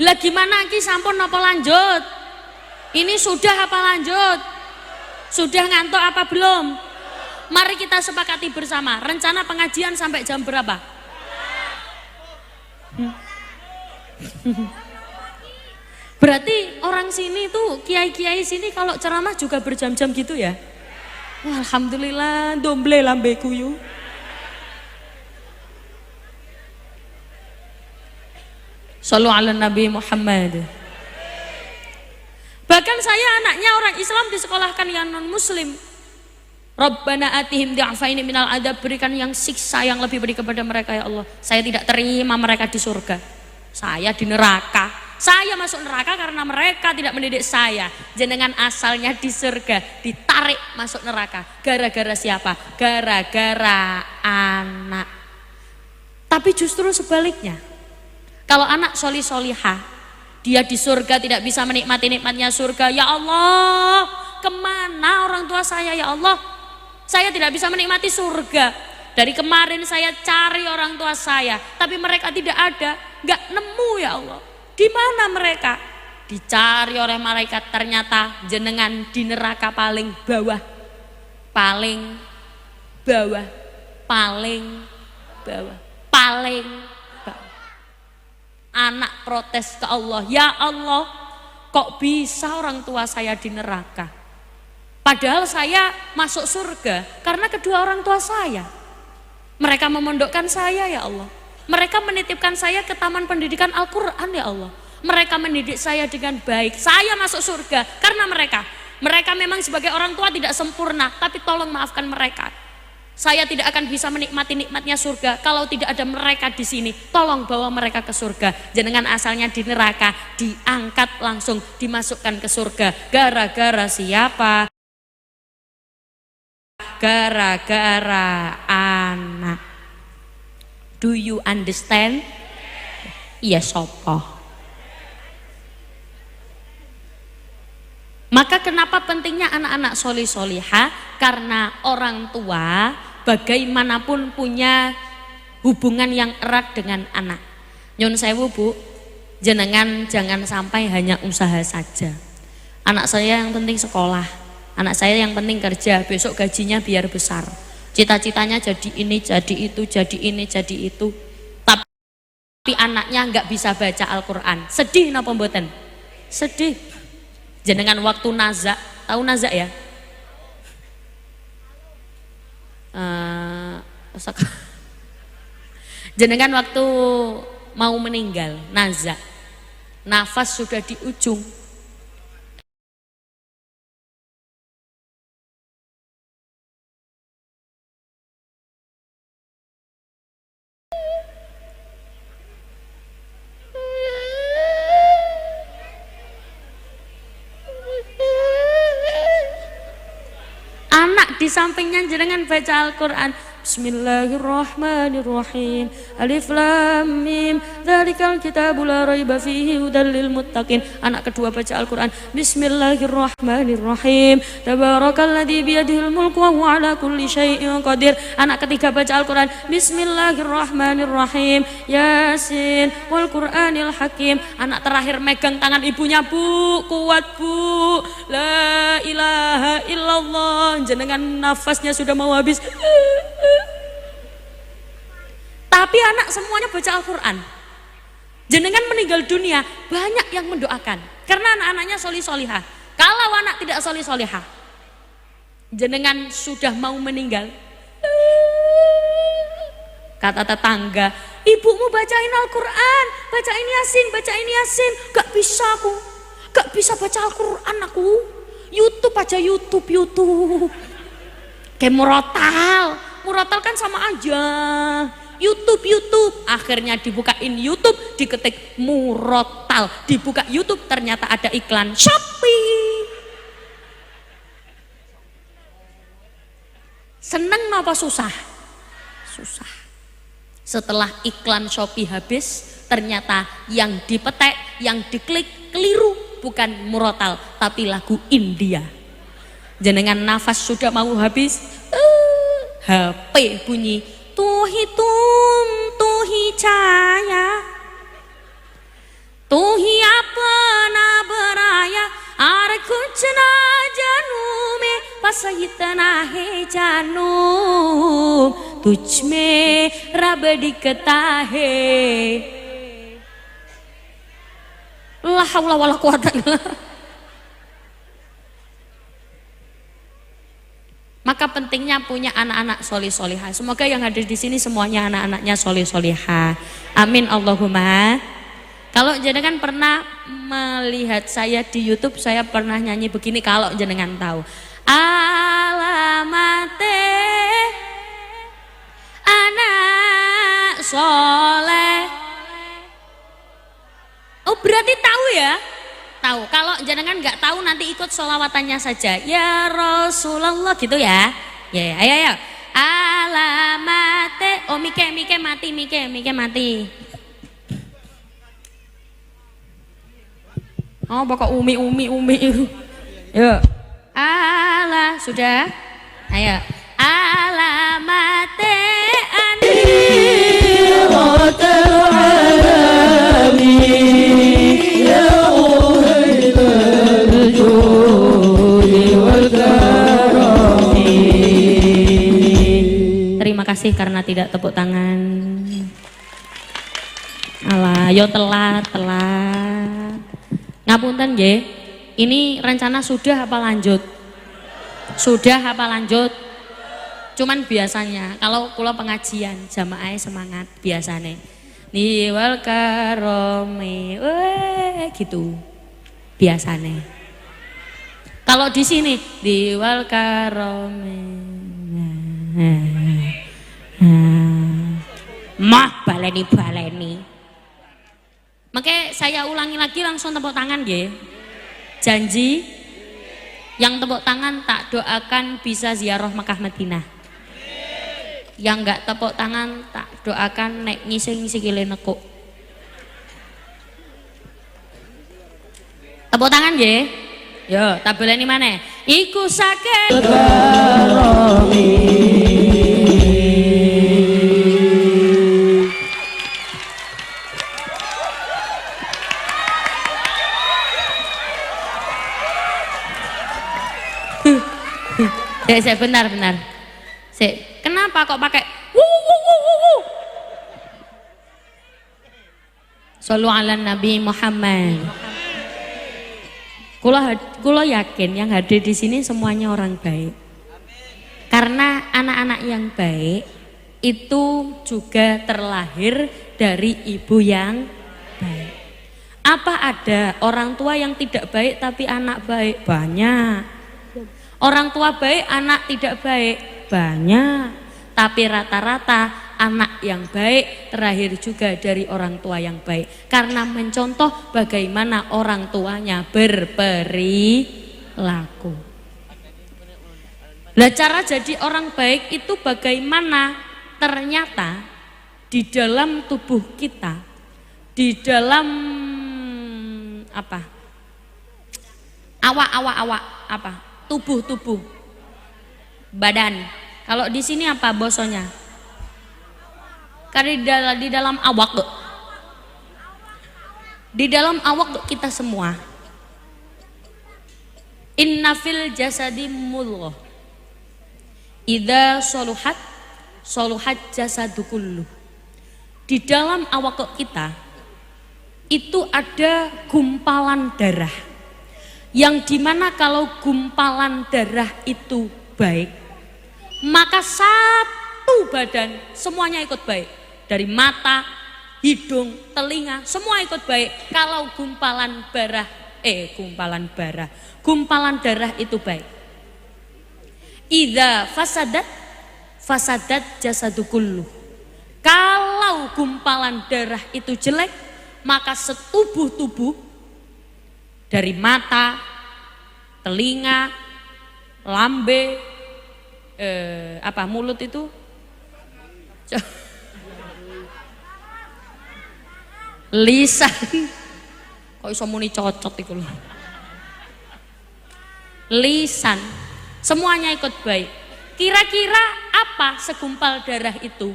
Lah gimana ki sampun apa lanjut? Ini sudah apa lanjut? Sudah ngantuk apa belum? Mari kita sepakati bersama, rencana pengajian sampai jam berapa? Berarti orang sini tuh, kiai-kiai sini kalau ceramah juga berjam-jam gitu ya? Wah, alhamdulillah, domble lambe kuyu. Shallu ala Nabi Muhammad. Bahkan saya anaknya orang Islam disekolahkan yang non muslim. Rabbana atihim di'afaini minal adab, berikan yang siksa yang lebih pedih kepada mereka ya Allah. Saya tidak terima mereka di surga, saya di neraka. Saya masuk neraka karena mereka tidak mendidik saya. Jenengan asalnya di surga, ditarik masuk neraka. Gara-gara siapa? Gara-gara anak. Tapi justru sebaliknya, kalau anak solih solihah, dia di surga tidak bisa menikmati nikmatnya surga. Ya Allah, kemana orang tua saya ya Allah? Saya tidak bisa menikmati surga. Dari kemarin saya cari orang tua saya, tapi mereka tidak ada, nggak nemu ya Allah. Di mana mereka? Dicari oleh malaikat, ternyata jenengan di neraka paling bawah, paling bawah, paling bawah, paling bawah. Anak protes ke Allah, ya Allah, kok bisa orang tua saya di neraka? Padahal saya masuk surga karena kedua orang tua saya. Mereka memondokkan saya ya Allah. Mereka menitipkan saya ke taman pendidikan Al-Quran ya Allah. Mereka mendidik saya dengan baik. Saya masuk surga karena mereka. Mereka memang sebagai orang tua tidak sempurna, tapi tolong maafkan mereka. Saya tidak akan bisa menikmati nikmatnya surga kalau tidak ada mereka di sini. Tolong bawa mereka ke surga. Jenengan asalnya di neraka, diangkat langsung dimasukkan ke surga. Gara-gara siapa? Gara-gara anak. Do you understand? Iya sopo. Maka kenapa pentingnya anak-anak solih solihah? Karena orang tua bagaimanapun punya hubungan yang erat dengan anak. Nyun sewu Bu, jenengan jangan sampai hanya usaha saja. Anak saya yang penting sekolah, anak saya yang penting kerja, besok gajinya biar besar. Cita-citanya jadi ini, jadi itu, jadi ini, jadi itu. Tapi anaknya nggak bisa baca Al-Quran. Sedih napa mboten? Sedih. Jenengan waktu nazak, tahu nazak ya? Jenengan waktu mau meninggal, nazak, nafas sudah di ujung. Anak di sampingnya jenengan baca Al-Quran. Bismillahirrahmanirrahim. Alif lam mim. Dzalikal kitabu la raiba fihi hudal lil muttaqin. Anak kedua baca Al-Quran. Bismillahirrahmanirrahim. Tabarakalladzi biyadihil mulku wa huwa ala kulli syai'in qadir. Anak ketiga baca Al-Quran. Bismillahirrahmanirrahim. Yasin wal Qur'anil hakim. Anak terakhir megang tangan ibunya, Bu, kuat Bu. La ilaha illallah. Jenengan nafasnya sudah mau habis. Tapi anak semuanya baca Al-Quran. Jenengan meninggal dunia, banyak yang mendoakan karena anak-anaknya solih-solihah. Kalau anak tidak solih-solihah, jenengan sudah mau meninggal, kata tetangga, ibumu bacain Al-Quran, bacain Yasin. Gak bisa aku, gak bisa baca Al-Quran aku. YouTube aja, YouTube. Kayak murotal kan sama aja. YouTube. Akhirnya dibukain YouTube, diketik murotal, dibuka YouTube ternyata ada iklan Shopee. Seneng apa susah? Susah. Setelah iklan Shopee habis, ternyata yang dipetek, yang diklik keliru, bukan murotal tapi lagu India. Jenengan nafas sudah mau habis, HP bunyi, tuhi cahaya, tuhi apna beraya, are kuchna janume pasayitna he janum, tujhme rab dikta hai. La haula wala quwata illa. Maka pentingnya punya anak-anak solih-solihah. Semoga yang hadir di sini semuanya anak-anaknya solih-solihah. Amin Allahumma. Kalau jenengan pernah melihat saya di YouTube, saya pernah nyanyi begini kalau jenengan tahu. Alamate anak soleh. Oh berarti tahu ya? Tahu. Kalau jenengan nggak tahu nanti ikut sholawatannya saja. Ya Rasulullah gitu ya. Ya, ayo. Alamate. Oh Mike mati. Oh pokok umi. Yuk. Ala sudah. Ayo. Alamate Terima kasih karena tidak tepuk tangan. Alah, yo telat. Ngapunten nggih. Ini rencana sudah apa lanjut? Sudah apa lanjut? Cuman biasanya kalau kula pengajian jamaah semangat biasane. Niwal karomi, gitu. Biasane. Kalau di sini diwal karomi. Mah baleni. Makanya saya ulangi lagi langsung tepuk tangan nggih. Janji yang tepuk tangan tak doakan bisa ziarah Mekah Madinah. Yang enggak tepuk tangan tak doakan nek ngising sikile nekuk. Tepuk tangan nggih. Yo, tak baleni maneh. Iku saking Bentar. Kenapa kok pakai wu? Shallu ala Nabi Muhammad. Kula yakin yang hadir di sini semuanya orang baik. Karena anak-anak yang baik itu juga terlahir dari ibu yang baik. Apa ada orang tua yang tidak baik tapi anak baik? Banyak. Orang tua baik, anak tidak baik? Banyak. Tapi rata-rata anak yang baik terlahir juga dari orang tua yang baik. Karena mencontoh bagaimana orang tuanya berperilaku. Lah cara jadi orang baik itu bagaimana? Ternyata di dalam tubuh kita, di dalam awak tubuh badan. Kalau di sini apa bosonya? Karena di dalam awak kita semua. Inna fil jasadi mudghah idza soluhat jasadu kullu. Di dalam awak kita itu ada gumpalan darah, yang dimana kalau gumpalan darah itu baik, maka satu badan semuanya ikut baik. Dari mata, hidung, telinga, semua ikut baik. Kalau gumpalan darah itu baik. Idza fasadat jasadu kullu. Kalau gumpalan darah itu jelek, maka setubuh tubuh dari mata, telinga, lambe, mulut itu lisan kok iso muni cocot iku lho. Lisan semuanya ikut baik. Kira-kira apa segumpal darah itu?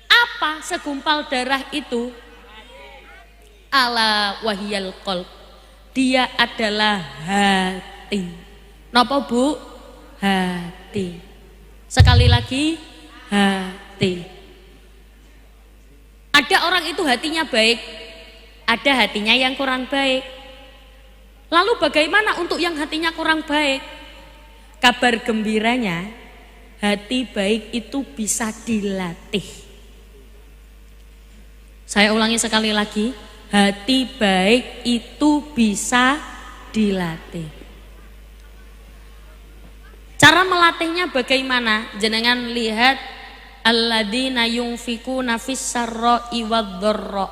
Apa segumpal darah itu? Ala wahiyal qalb. Dia adalah hati. Napa Bu? Hati. Sekali lagi, hati. Ada orang itu hatinya baik, ada hatinya yang kurang baik. Lalu bagaimana untuk yang hatinya kurang baik? Kabar gembiranya, hati baik itu bisa dilatih. Saya ulangi sekali lagi, hati baik itu bisa dilatih. Cara melatihnya bagaimana? Jenengan lihat alladzina yunfikuna fis-sarra'i wad-dharra.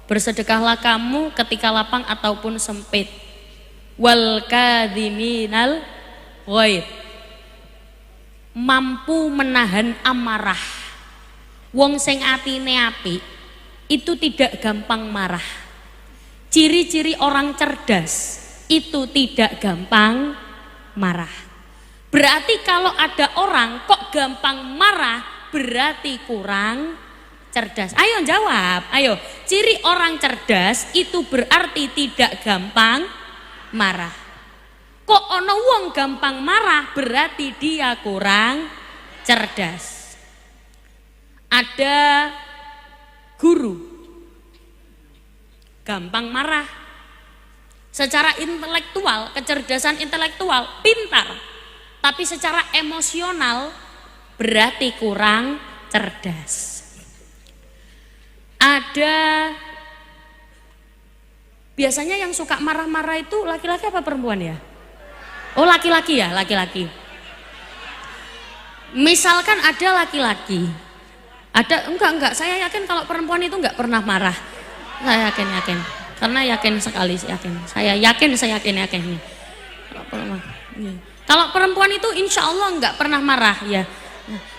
Bersedekahlah kamu ketika lapang ataupun sempit. Wal kadhiminal ghaid. Mampu menahan amarah. Wong sing atine apik itu tidak gampang marah. Ciri-ciri orang cerdas itu tidak gampang marah. Berarti kalau ada orang kok gampang marah, berarti kurang cerdas. Ayo jawab, ayo. Ciri orang cerdas itu berarti tidak gampang marah. Kok ono wong gampang marah, berarti dia kurang cerdas. Ada guru gampang marah, secara intelektual, kecerdasan intelektual pintar, tapi secara emosional berarti kurang cerdas. Ada biasanya yang suka marah-marah itu laki-laki apa perempuan ya? Oh laki-laki ya, laki-laki. Misalkan ada laki-laki, ada enggak, saya yakin kalau perempuan itu enggak pernah marah. Saya yakin, karena yakin sekali, saya yakin. Kalau perempuan itu insya Allah enggak pernah marah ya.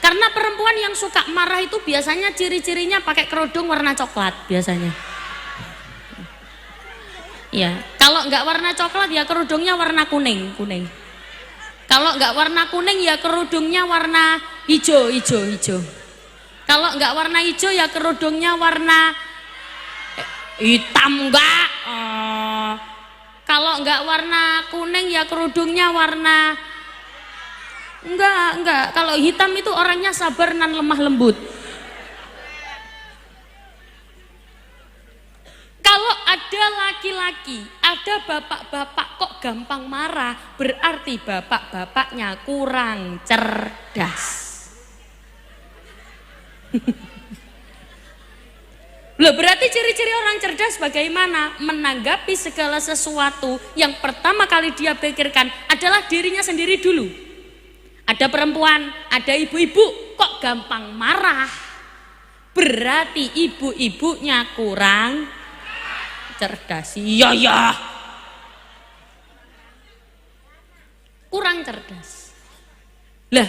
Karena perempuan yang suka marah itu biasanya ciri-cirinya pakai kerudung warna coklat biasanya. Ya, kalau enggak warna coklat ya kerudungnya warna kuning. Kalau enggak warna kuning ya kerudungnya warna hijau. Kalau enggak warna hijau ya kerudungnya warna hitam enggak. Kalau enggak warna kuning ya kerudungnya warna Enggak. Kalau hitam itu orangnya sabar nan lemah lembut. Kalau ada laki-laki, ada bapak-bapak kok gampang marah, berarti bapak-bapaknya kurang cerdas. Loh, berarti ciri-ciri orang cerdas bagaimana? Menanggapi segala sesuatu yang pertama kali dia pikirkan adalah dirinya sendiri dulu. Ada perempuan, ada ibu-ibu kok gampang marah, berarti ibu-ibunya kurang cerdas. Iya. Kurang cerdas. Lah,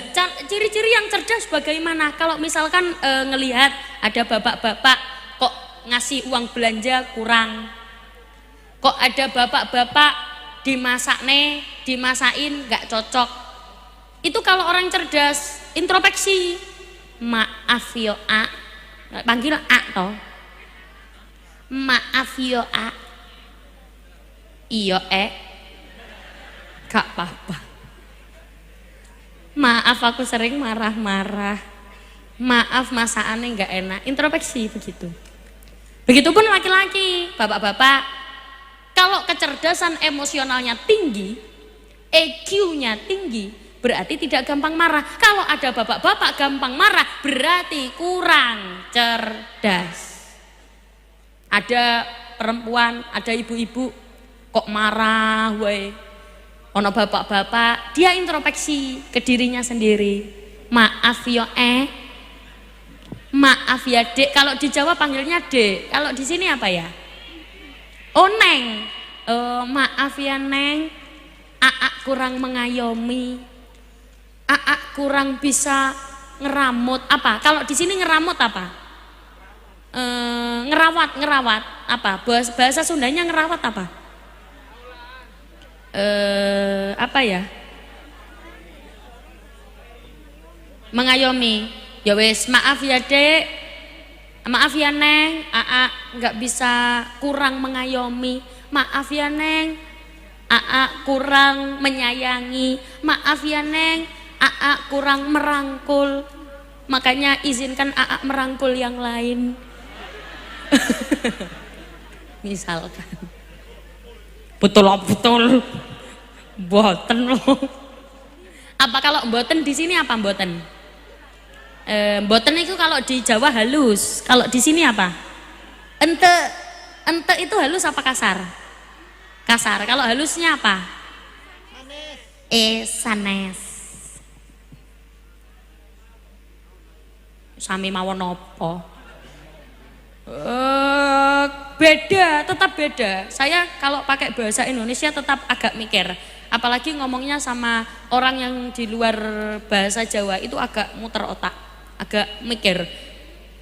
ciri-ciri yang cerdas bagaimana? Kalau misalkan ngelihat ada bapak-bapak kok ngasih uang belanja kurang. Kok ada bapak-bapak dimasakin nggak cocok. Itu kalau orang cerdas, introspeksi. Maaf yo A. Panggil A toh. Maaf yo A. Iyo gak apa-apa. Maaf aku sering marah-marah. Maaf masakannya gak enak. Introspeksi begitu. Begitupun laki-laki, bapak-bapak. Kalau kecerdasan emosionalnya tinggi, EQ-nya tinggi, berarti tidak gampang marah. Kalau ada bapak-bapak gampang marah, berarti kurang cerdas. Ada perempuan, ada ibu-ibu kok marah, weh. Ono bapak-bapak, dia introspeksi ke dirinya sendiri. Maaf yo maaf ya dek. Kalau di Jawa panggilnya dek. Kalau di sini apa ya? Oh neng. Maaf ya neng. Aak kurang mengayomi. Aak kurang bisa ngeramut. Apa? Kalau di sini ngeramut apa? Ngerawat apa? Bahasa Sundanya ngerawat apa? Apa ya? Mengayomi. Ya wes, maaf ya dek, maaf ya neng, nggak bisa, kurang mengayomi. Maaf ya neng, kurang menyayangi. Maaf ya neng, kurang merangkul. Makanya izinkan merangkul yang lain. Misalkan. Betul. Mboten loh. Apa kalau mboten di sini apa mboten? Mboten itu kalau di Jawa halus. Kalau di sini apa? Ente itu halus apa kasar? Kasar. Kalau halusnya apa? Sanes. Sami mawon apa? Beda, tetap beda. Saya kalau pakai bahasa Indonesia tetap agak mikir. Apalagi ngomongnya sama orang yang di luar bahasa Jawa itu agak muter otak, agak mikir.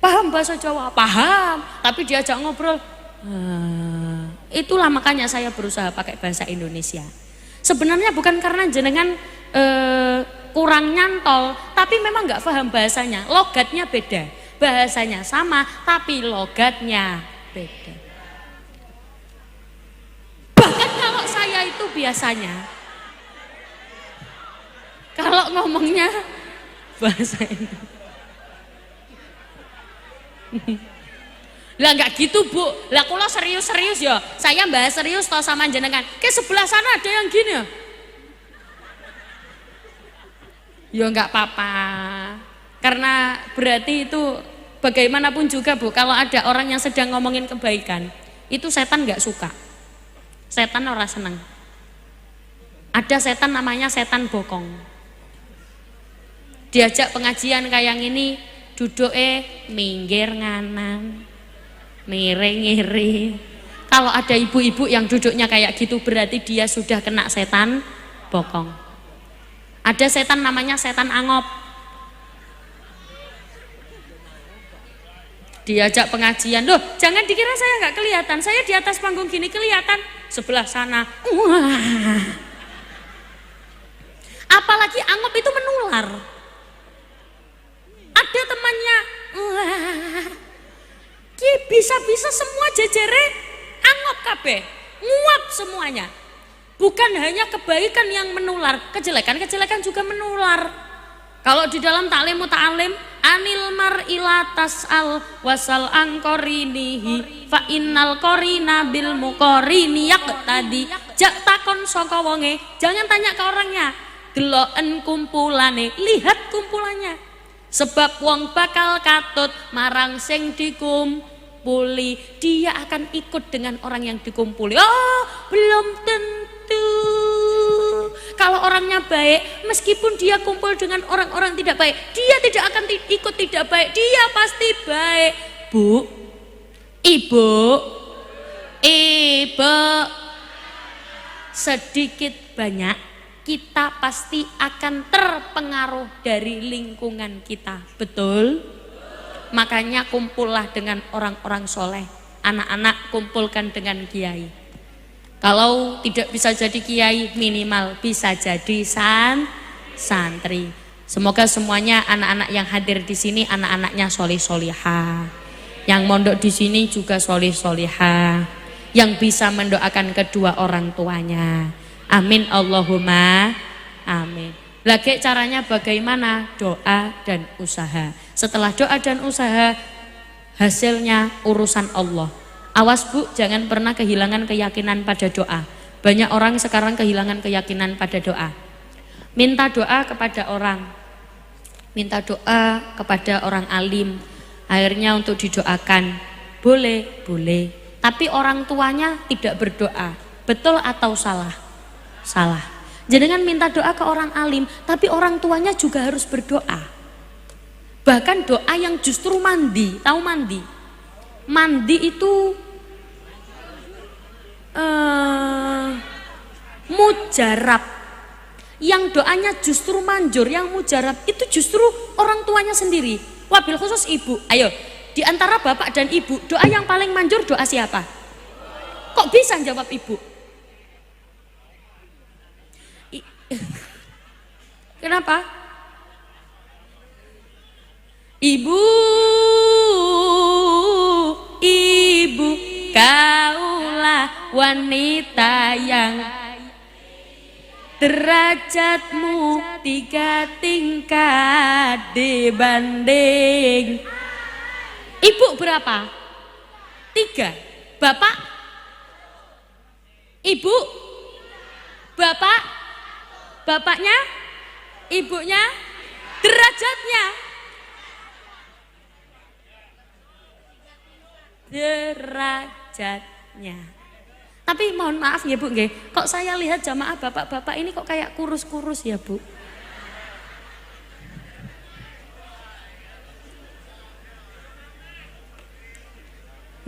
Paham bahasa Jawa? Paham, tapi diajak ngobrol. Itulah makanya saya berusaha pakai bahasa Indonesia. Sebenarnya bukan karena jenengan kurang nyantol, tapi memang nggak paham bahasanya. Logatnya beda, bahasanya sama, tapi logatnya beda. Bahkan kalau saya itu biasanya, kalau ngomongnya bahasa ini, lah nggak gitu bu. Lah kalau serius ya, saya bahas serius toh sama jenengan. Ke sebelah sana ada yang gini ya. Ya nggak apa-apa. Karena berarti itu bagaimanapun juga bu, kalau ada orang yang sedang ngomongin kebaikan, itu setan nggak suka. Setan ora seneng. Ada setan namanya setan bokong. Diajak pengajian kayak yang ini, duduk minggir nganan, miring ngiri. Kalau ada ibu-ibu yang duduknya kayak gitu, berarti dia sudah kena setan bokong. Ada setan namanya setan angop. Diajak pengajian, loh jangan dikira saya nggak kelihatan, saya di atas panggung gini kelihatan, sebelah sana. Apalagi angop itu menular. Ada temannya, bisa-bisa semua jejere angop kabeh, nguap semuanya. Bukan hanya kebaikan yang menular, kejelekan-kejelekan juga menular. Kalau di dalam taklim muta'alim, anil mar'ila tas'al wasal angkorinihi fa innal korina bil mukorini yaqtadi. Jak takon saka wonge, jangan tanya ke orangnya. Deloken kumpulane, lihat kumpulannya. Sebab wong bakal katut marang sing dikumpuli, dia akan ikut dengan orang yang dikumpuli. Oh, belum tentu. Kalau orangnya baik, meskipun dia kumpul dengan orang-orang tidak baik, dia tidak akan ikut tidak baik, dia pasti baik. Bu, ibu, sedikit banyak kita pasti akan terpengaruh dari lingkungan kita, betul? Makanya kumpullah dengan orang-orang soleh. Anak-anak kumpulkan dengan kiai. Kalau tidak bisa jadi kiai, minimal bisa jadi santri. Semoga semuanya anak-anak yang hadir di sini anak-anaknya solih-solihah. Yang mondok di sini juga solih-solihah. Yang bisa mendoakan kedua orang tuanya. Amin Allahumma amin. Lagi caranya bagaimana? Doa dan usaha. Setelah doa dan usaha, hasilnya urusan Allah. Awas Bu, jangan pernah kehilangan keyakinan pada doa. Banyak orang sekarang kehilangan keyakinan pada doa. Minta doa kepada orang. Minta doa kepada orang alim. Akhirnya untuk didoakan. Boleh, boleh. Tapi orang tuanya tidak berdoa. Betul atau salah? Salah. Jangan minta doa ke orang alim, tapi orang tuanya juga harus berdoa. Bahkan doa yang justru mandi. Tahu mandi? Mandi itu mujarab. Yang doanya justru manjur, yang mujarab itu justru orang tuanya sendiri. Wabil khusus ibu. Ayo, di antara bapak dan ibu, doa yang paling manjur doa siapa? Kok bisa jawab ibu? Kenapa? Ibu, kaulah wanita yang derajatmu 3 tingkat dibanding. Ibu berapa? 3. Bapak? Ibu? Bapak? Bapaknya? Ibunya? Derajatnya? Derajatnya. Tapi mohon maaf ya Bu, nggih. Kok saya lihat jamaah bapak-bapak ini kok kayak kurus-kurus ya Bu?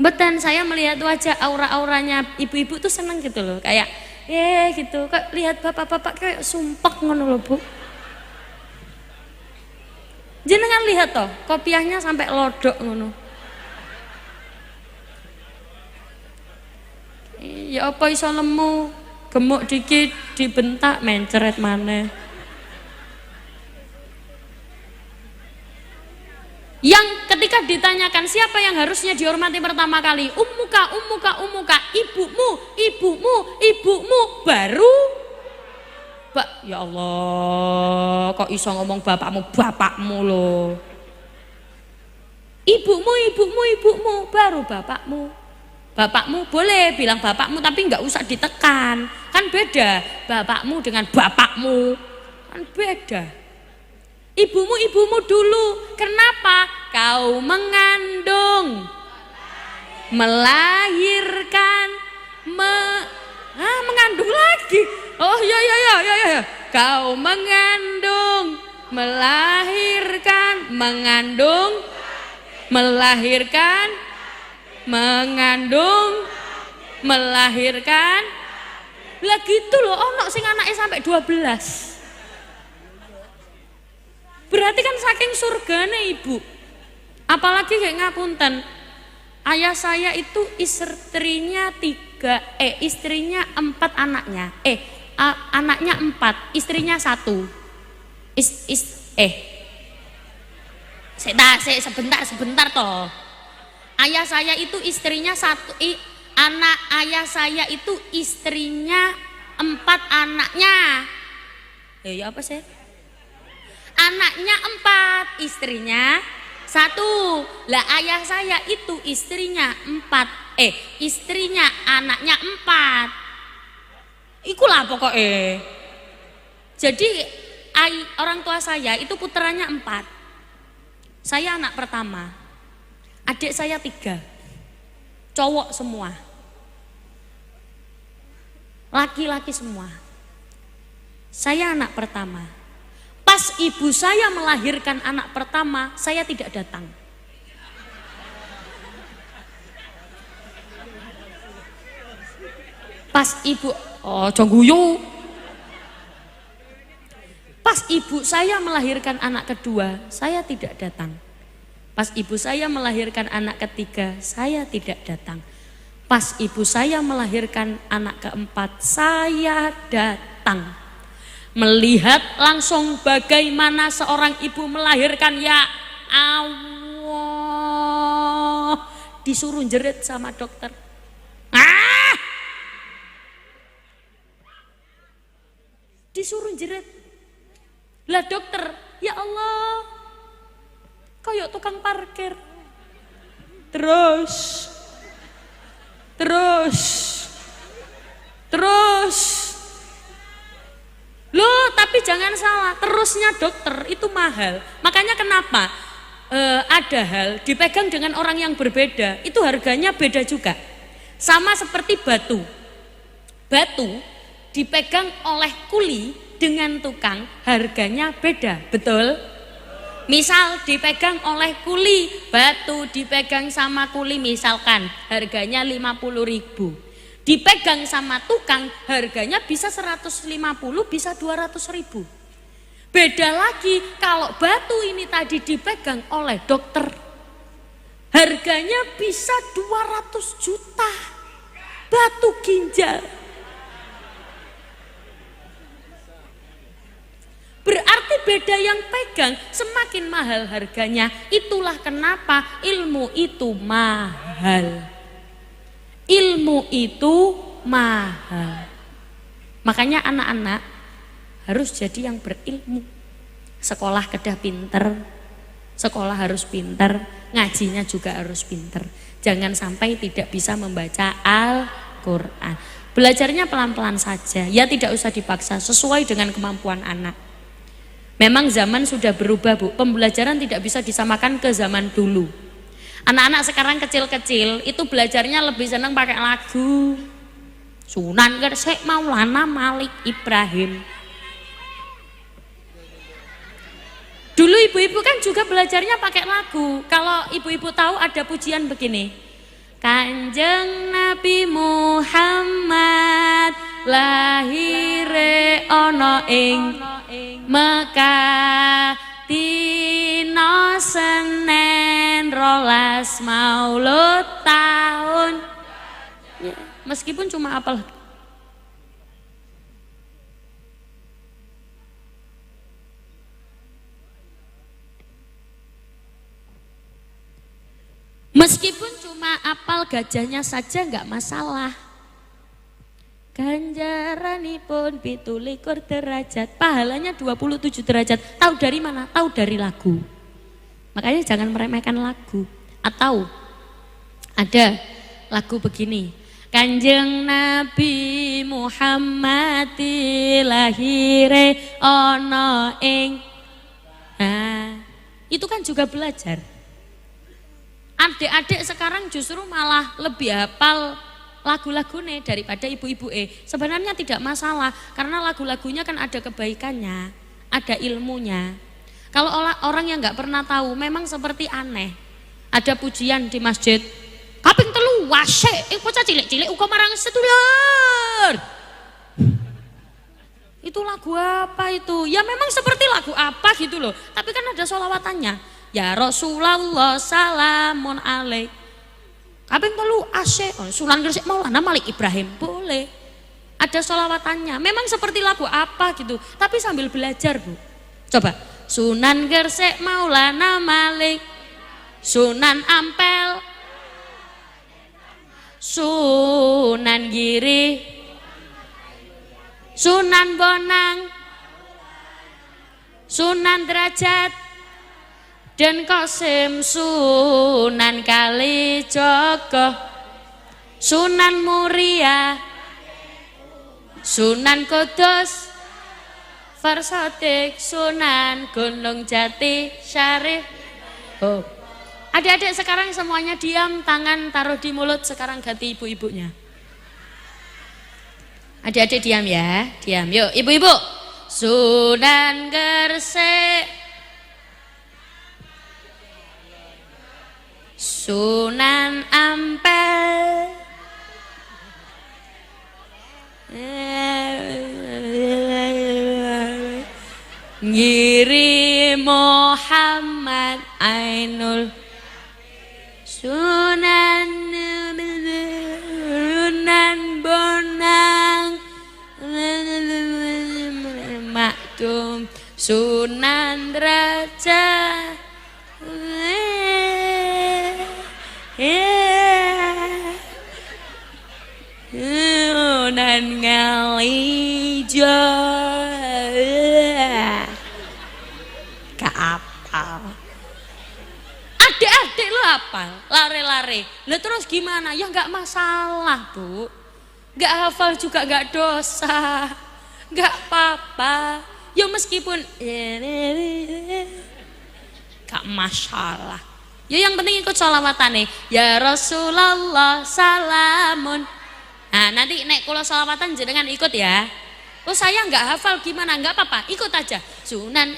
Betul, saya melihat wajah aura-auranya ibu-ibu tuh seneng gitu loh, kayak gitu. Kok lihat bapak-bapak kayak sumpek ngono loh Bu. Jenengan lihat toh, kopiahnya sampai lodok ngono. Ya apa iso lemu, gemuk dikit dibentak mencret maneh. Yang ketika ditanyakan siapa yang harusnya dihormati pertama kali, ummuka, ibumu, baru ya Allah, kok iso ngomong bapakmu loh. Ibumu, baru bapakmu. Bapakmu boleh bilang bapakmu tapi nggak usah ditekan, kan beda bapakmu dengan bapakmu, kan beda. Ibumu dulu. Kenapa? Kau mengandung, melahirkan, mengandung lagi. Oh ya. Kau mengandung, melahirkan, melahirkan. Lah gitu loh, ono sing anake sampai 12. Berarti kan saking surgane ibu. Apalagi kayak ngapunten, ayah saya itu istrinya 4 anaknya. Anaknya 4, istrinya 1. Sebentar toh. Ayah saya itu istrinya 1, anak ayah saya itu istrinya 4 anaknya. Ya apa sih? Anaknya 4, istrinya 1. Lah ayah saya itu istrinya 4. Istrinya anaknya 4. Ikulah pokoknya. Jadi orang tua saya itu putranya 4. Saya anak pertama. Adik saya 3. Cowok semua. Laki-laki semua. Saya anak pertama. Pas ibu saya melahirkan anak pertama, saya tidak datang. Pas ibu, jongguyu. Pas ibu saya melahirkan anak kedua, saya tidak datang. Pas ibu saya melahirkan anak ketiga, saya tidak datang. Pas ibu saya melahirkan anak keempat, saya datang. Melihat langsung bagaimana seorang ibu melahirkan, ya Allah, disuruh jerit sama dokter. Disuruh jerit. Lah dokter, ya Allah, kayak tukang parkir. Terus. Loh, tapi jangan salah, terusnya dokter itu mahal. Makanya kenapa ada hal dipegang dengan orang yang berbeda, itu harganya beda juga. Sama seperti batu. Batu dipegang oleh kuli dengan tukang, harganya beda, betul? Misal dipegang oleh kuli, batu dipegang sama kuli misalkan harganya 50.000. Dipegang sama tukang harganya bisa 150, bisa 200.000. Beda lagi kalau batu ini tadi dipegang oleh dokter, harganya bisa 200 juta. Batu ginjal. Berarti beda yang pegang, semakin mahal harganya. Itulah kenapa ilmu itu mahal. Ilmu itu mahal. Makanya anak-anak harus jadi yang berilmu. Sekolah kedah pinter, sekolah harus pinter, ngajinya juga harus pinter. Jangan sampai tidak bisa membaca Al-Quran. Belajarnya pelan-pelan saja, ya tidak usah dipaksa, sesuai dengan kemampuan anak. Memang zaman sudah berubah, Bu. Pembelajaran tidak bisa disamakan ke zaman dulu. Anak-anak sekarang kecil-kecil itu belajarnya lebih senang pakai lagu. Sunan Gresik, Maulana Malik Ibrahim. Dulu ibu-ibu kan juga belajarnya pakai lagu. Kalau ibu-ibu tahu ada pujian begini. Kanjeng Nabi Muhammad lahire ana ing Mekah dina Senin 12 Maulud tahun. Ya, meskipun cuma apal. Meskipun cuma apal gajahnya saja nggak masalah. Ganjaranipun 17 derajat, pahalanya 27 derajat. Tahu dari mana? Tahu dari lagu. Makanya jangan meremehkan lagu. Atau ada lagu begini. Kanjeng Nabi Muhammad lahire ana ing. Nah, itu kan juga belajar. Adik-adik sekarang justru malah lebih hafal lagu-lagunya daripada ibu-ibu. Sebenarnya tidak masalah karena lagu-lagunya kan ada kebaikannya, ada ilmunya. Kalau orang yang nggak pernah tahu memang seperti aneh. Ada pujian di masjid, kaping telu wasik, bocah cilik-cilik uga marang sedulur. Itu lagu apa itu? Ya memang seperti lagu apa gitu loh. Tapi kan ada sholawatannya. Ya Rasulullah salamun alaik. Kaping telu asik, Sunan Gresik Maulana Malik Ibrahim, boleh. Ada sholawatannya. Memang seperti lagu apa gitu, tapi sambil belajar, Bu. Coba, Sunan Gresik Maulana Malik, Sunan Ampel, Sunan Giri, Sunan Bonang, Sunan Derajat, Den Qasim, Sunan Kalijaga, Sunan Muria, Sunan Kudus, Farsodik, Sunan Gunung Jati, Syarif. Oh, adik-adik sekarang semuanya diam, tangan taruh di mulut, sekarang ganti ibu-ibunya. Adik-adik diam ya, diam. Yuk ibu-ibu. Sunan Gresik, Sunan Ampel, Giri Muhammad Ainul, Sunan Bonang, Maktum, Sunan Derajat, Sunan Kalijaga. Gak apal. Adik-adik lu apal, lari-lari. Lah terus gimana? Ya nggak masalah, Bu. Nggak hafal juga nggak dosa. Nggak apa-apa. Ya meskipun gak masalah. Ya yang penting ikut sholawatan nih. Ya Rasulullah salamun. Nah nanti nek kula sholawatan jenengan ikut ya. Oh saya nggak hafal gimana? Nggak apa-apa, ikut aja. Sunan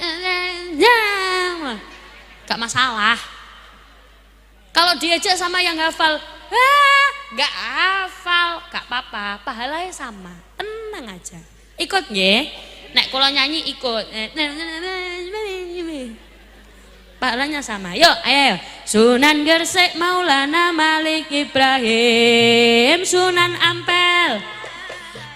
gak masalah. Kalau diajak sama yang hafal, nggak hafal, gak apa-apa, pahalanya sama, tenang aja. Ikut nggih. Nek kula nyanyi ikut. Pahalanya sama. Yuk, ayo. Sunan Gresik Maulana Malik Ibrahim, Sunan Ampel,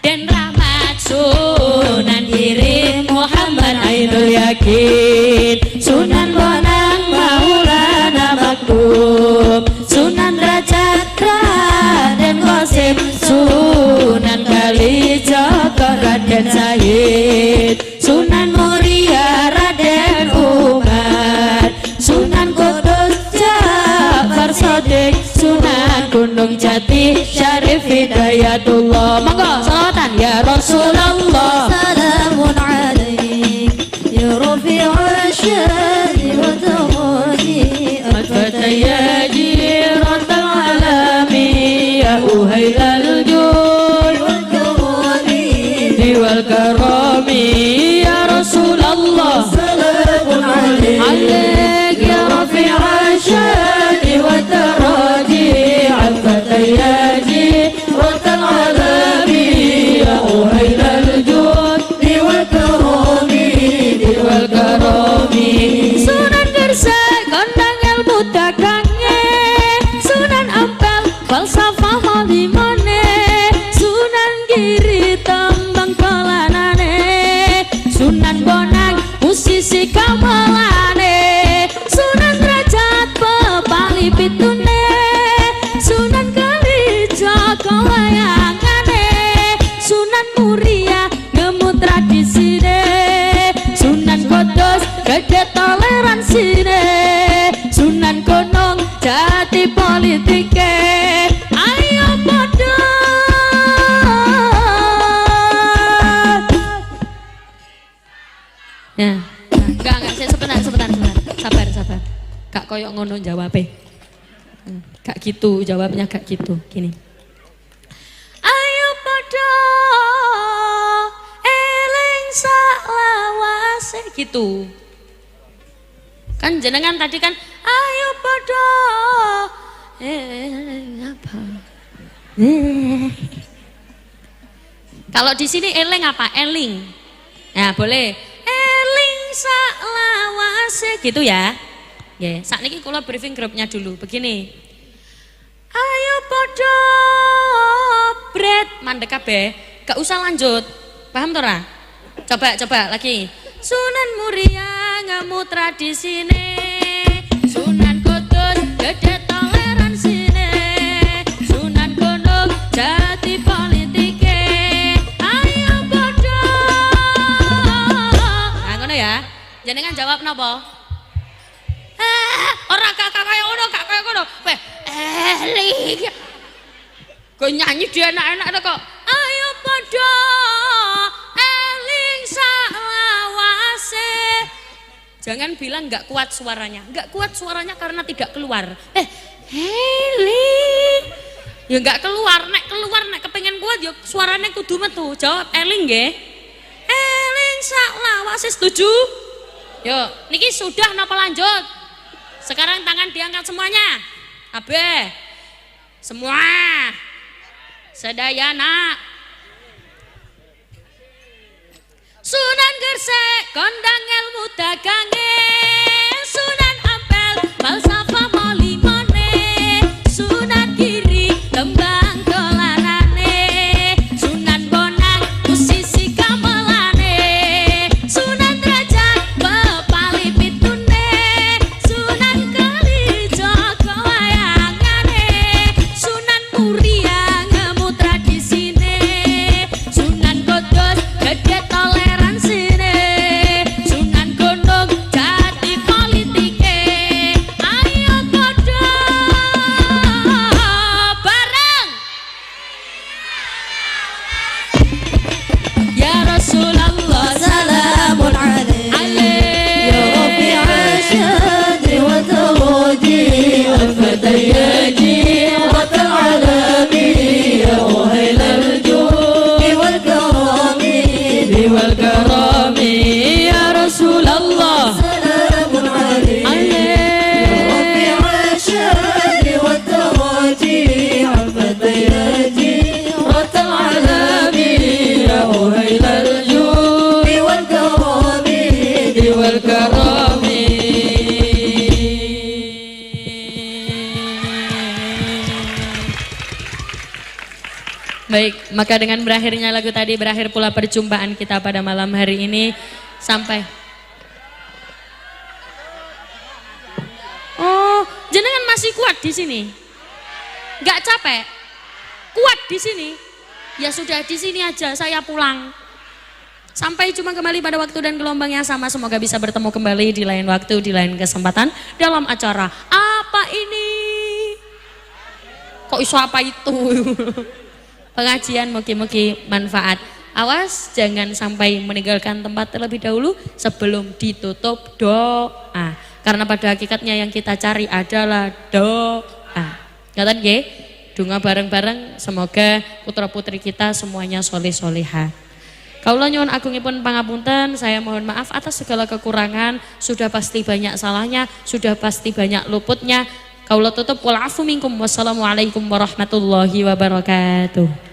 Den Rahmat, Sunan Giri Muhammad Ainul Yakin, Sunan Bonang Maulana Maktum, Sunan Derajat Den Qasim, Sunan Kalijaga Raden Said, Sunan Muria Raden Umar, Sunan Kudus Ja'far Sodik, Sunan Gunung Jati Syarif Hidayatullah. Monggo salawatan ya Rasulullah. Salamun alaik ya Rafi'ul syari wa tawadi Al-Fataya jiratal alami ya uhailal jul wal karami ya Rasulullah. Salamun alaik ya Rafi'ul syari wa tawadi Al-Fataya jiratal alami ya uhailal jul wal karami. Sunan Gresik kondang ilmu dagangnya, Sunan Ampel falsafah halimane, Sunan Giri tembang kolanane, Sunan Bonang musisi kamalane, Sunan Derajat pepali pitune, Sunan Kalijaga wayangane, Sunan Muria nemu tradisine, Sunan Kudus gede toleransine, Sunan Gunung Jati politike. Ayo padha ya, enggak sebentar, sabar. Gak koyok ngono jawabnya. Gak gitu, jawabnya gak gitu, gini. Ayo padha eling saklawase gitu. Kan jenengan tadi kan ayo padha apa? Kalau di sini eling apa? Eling. Nah, boleh. Eling saklawase gitu ya. Nggih, sakniki kula briefing grupnya dulu. Begini. Ayo padha bret mandek kabeh, gak usah lanjut. Paham to ora? Coba lagi. Sunan Muria ngamu tradisine, Sunan Kudus gede toleransine, Sunan Gunung Jati politike. Ayo padha Jawab napa? Ora gak kaya ngono, gak kaya ngono. Weh, eling. Kok nyanyi dia enak-enak kok. Ayo padha eling salawase. Jangan bilang nggak kuat suaranya. Nggak kuat suaranya karena tidak keluar. Eling. Ya nggak keluar, nek kepengen kuat ya suaranya kudu metu. Jawab eling nggih. Eling salawase, setuju? Yo, niki sudah napa lanjut? Sekarang tangan diangkat semuanya. Abe. Semua. Sedayana. Sunan Gresik kondang ilmu dagange. Sunan Ampel falsafah molimone. Sunan Giri tembang dolanane. Sunan Bonang musisi gamelane. Sunan Derajat pepali pitune. Sunan Kalijaga wayangane. Sunan Muria ngemu tradisine. Sunan Kudus gede toleransi. Baik, maka dengan berakhirnya lagu tadi berakhir pula perjumpaan kita pada malam hari ini. Sampai. Oh, jenengan masih kuat di sini? Gak capek? Kuat di sini? Ya sudah, di sini aja, saya pulang. Sampai jumpa kembali pada waktu dan gelombang yang sama. Semoga bisa bertemu kembali di lain waktu, di lain kesempatan dalam acara Apa Ini? Kok iso apa itu? Pengajian mugi-mugi manfaat. Awas jangan sampai meninggalkan tempat terlebih dahulu sebelum ditutup doa. Karena pada hakikatnya yang kita cari adalah doa. Ngaten nggih? Donga bareng-bareng semoga putra-putri kita semuanya soleh-solehah. Kaula nyuwun agungipun pangapunten, saya mohon maaf atas segala kekurangan, sudah pasti banyak salahnya, sudah pasti banyak luputnya. Kaula tutup wal afu minkum. Wassalamualaikum warahmatullahi wabarakatuh.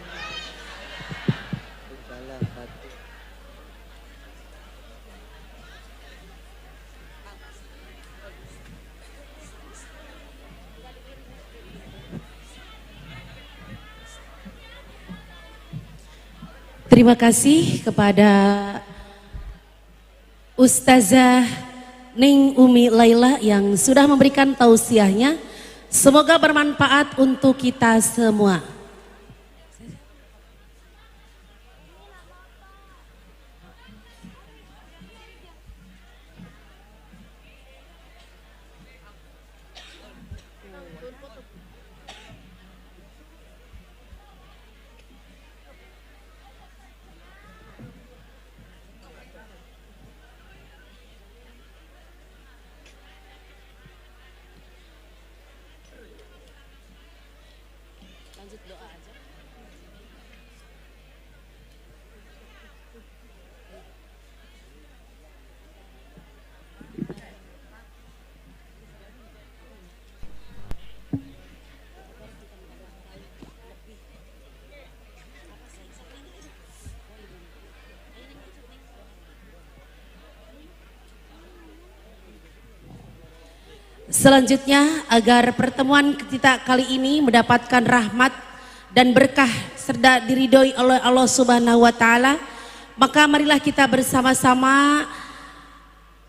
Terima kasih kepada Ustazah Ning Umi Laila yang sudah memberikan tausiahnya. Semoga bermanfaat untuk kita semua. Selanjutnya, agar pertemuan kita kali ini mendapatkan rahmat dan berkah serta diridhoi oleh Allah Subhanahu wa taala, maka marilah kita bersama-sama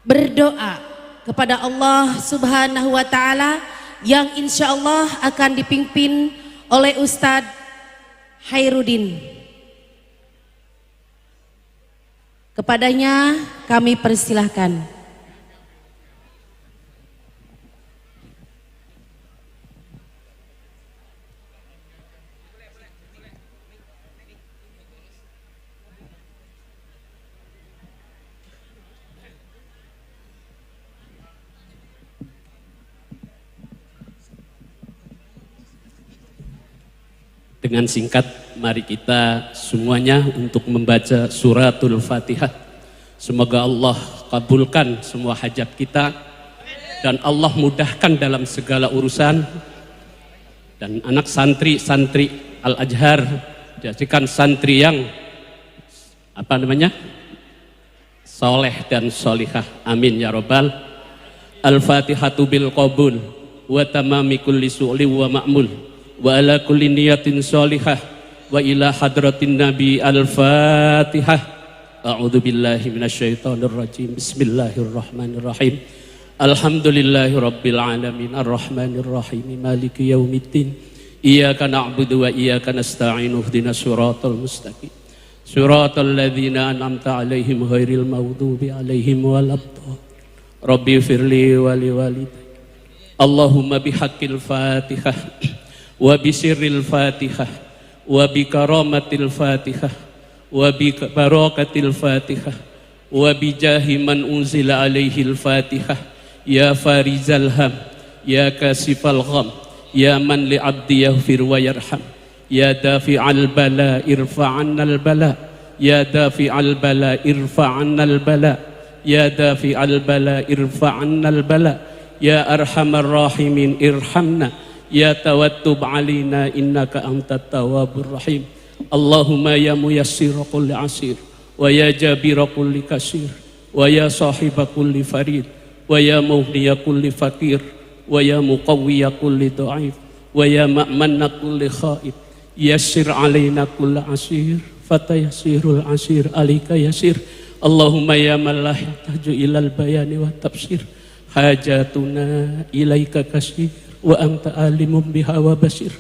berdoa kepada Allah Subhanahu wa taala yang insya Allah akan dipimpin oleh Ustadz Hairudin. Kepadanya kami persilahkan. Dengan singkat, mari kita semuanya untuk membaca suratul Fatihah. Semoga Allah kabulkan semua hajat kita dan Allah mudahkan dalam segala urusan. Dan anak santri-santri Al-Azhar jadikan santri yang soleh dan solihah. Amin ya robbal. Al-Fatihatu bil qabul wa tamami kulli su'li wa ma'mul wa ala kulli niyatin solihah wa ila hadratin nabi. Al-Fatihah. A'udzu billahi minasyaitonir rajim. Bismillahirrahmanirrahim. Alhamdulillahi rabbil alamin arrahmanir rahim maliki yaumiddin. Iyyaka na'budu wa iyyaka nasta'in. Ihdinas siratal mustaqim. Siratal ladzina an'amta 'alaihim ghairil maghdubi 'alaihim waladdallin. Rabbi firli wa liwalidayya. Allahumma bihaqqil Fatihah wa bisirril Fatihah wa bikaramatil Fatihah wa bibarakatil Fatihah wa bijahi man unzila alaihil Fatihah. Ya farizal ham, ya kasifal gham, ya man li abdi yaghfir wa yarham, ya dafi'al bala irfa'annal bala, ya dafi'al bala irfa'annal bala, ya dafi'al bala irfa'annal bala, ya arhamar rahimin irhamna, ya tawattub alina innaka antat tawwabur rahim. Allahumma ya muyassir kulli asir wa ya jabir kulli kasir wa ya sahiba kulli farid wa ya muhdiya kulli fakir wa ya muqawwiya kulli dha'if wa ya ma'manna kulli khaib. Yassir alaina kulli asir fatayasirul asir alika yasir. Allahumma ya man la yahtaju ilal bayani wa tafsir hajatuna ilaika kasir wa anta alimun biha wa basir.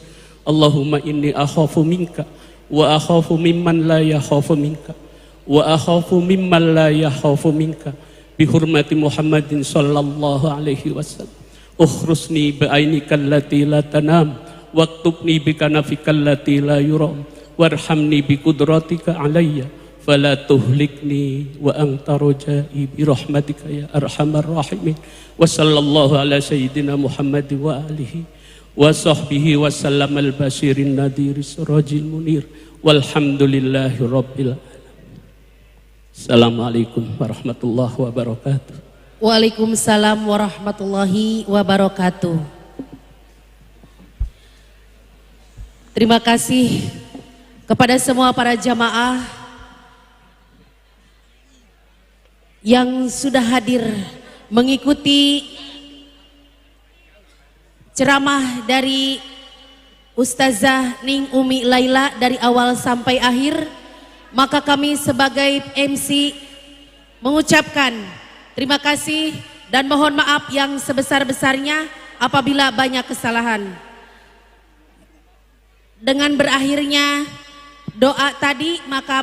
Allahumma inni akhafu minka wa akhafu mimman la yakhafu minka wa akhafu mimman la yakhafu minka bi hurmati Muhammadin sallallahu alaihi wasallam. Ukhrusni bi ainika allati la tanam waktubni bi kanafika allati la yuram warhamni bi qudratika alayya fala tuhlikni wa anta rajai bi rahmatika ya arhamar rahimin. Wa sallallahu ala sayyidina Muhammad wa alihi wa sahbihi wa sallam al-basirin nadir sirajil munir walhamdulillahi rabbil alamin. Assalamualaikum warahmatullahi wabarakatuh. Waalaikumsalam warahmatullahi wabarakatuh. Terima kasih kepada semua para jamaah yang sudah hadir mengikuti ceramah dari Ustazah Ning Umi Laila dari awal sampai akhir. Maka kami sebagai MC mengucapkan terima kasih dan mohon maaf yang sebesar-besarnya apabila banyak kesalahan. Dengan berakhirnya doa tadi maka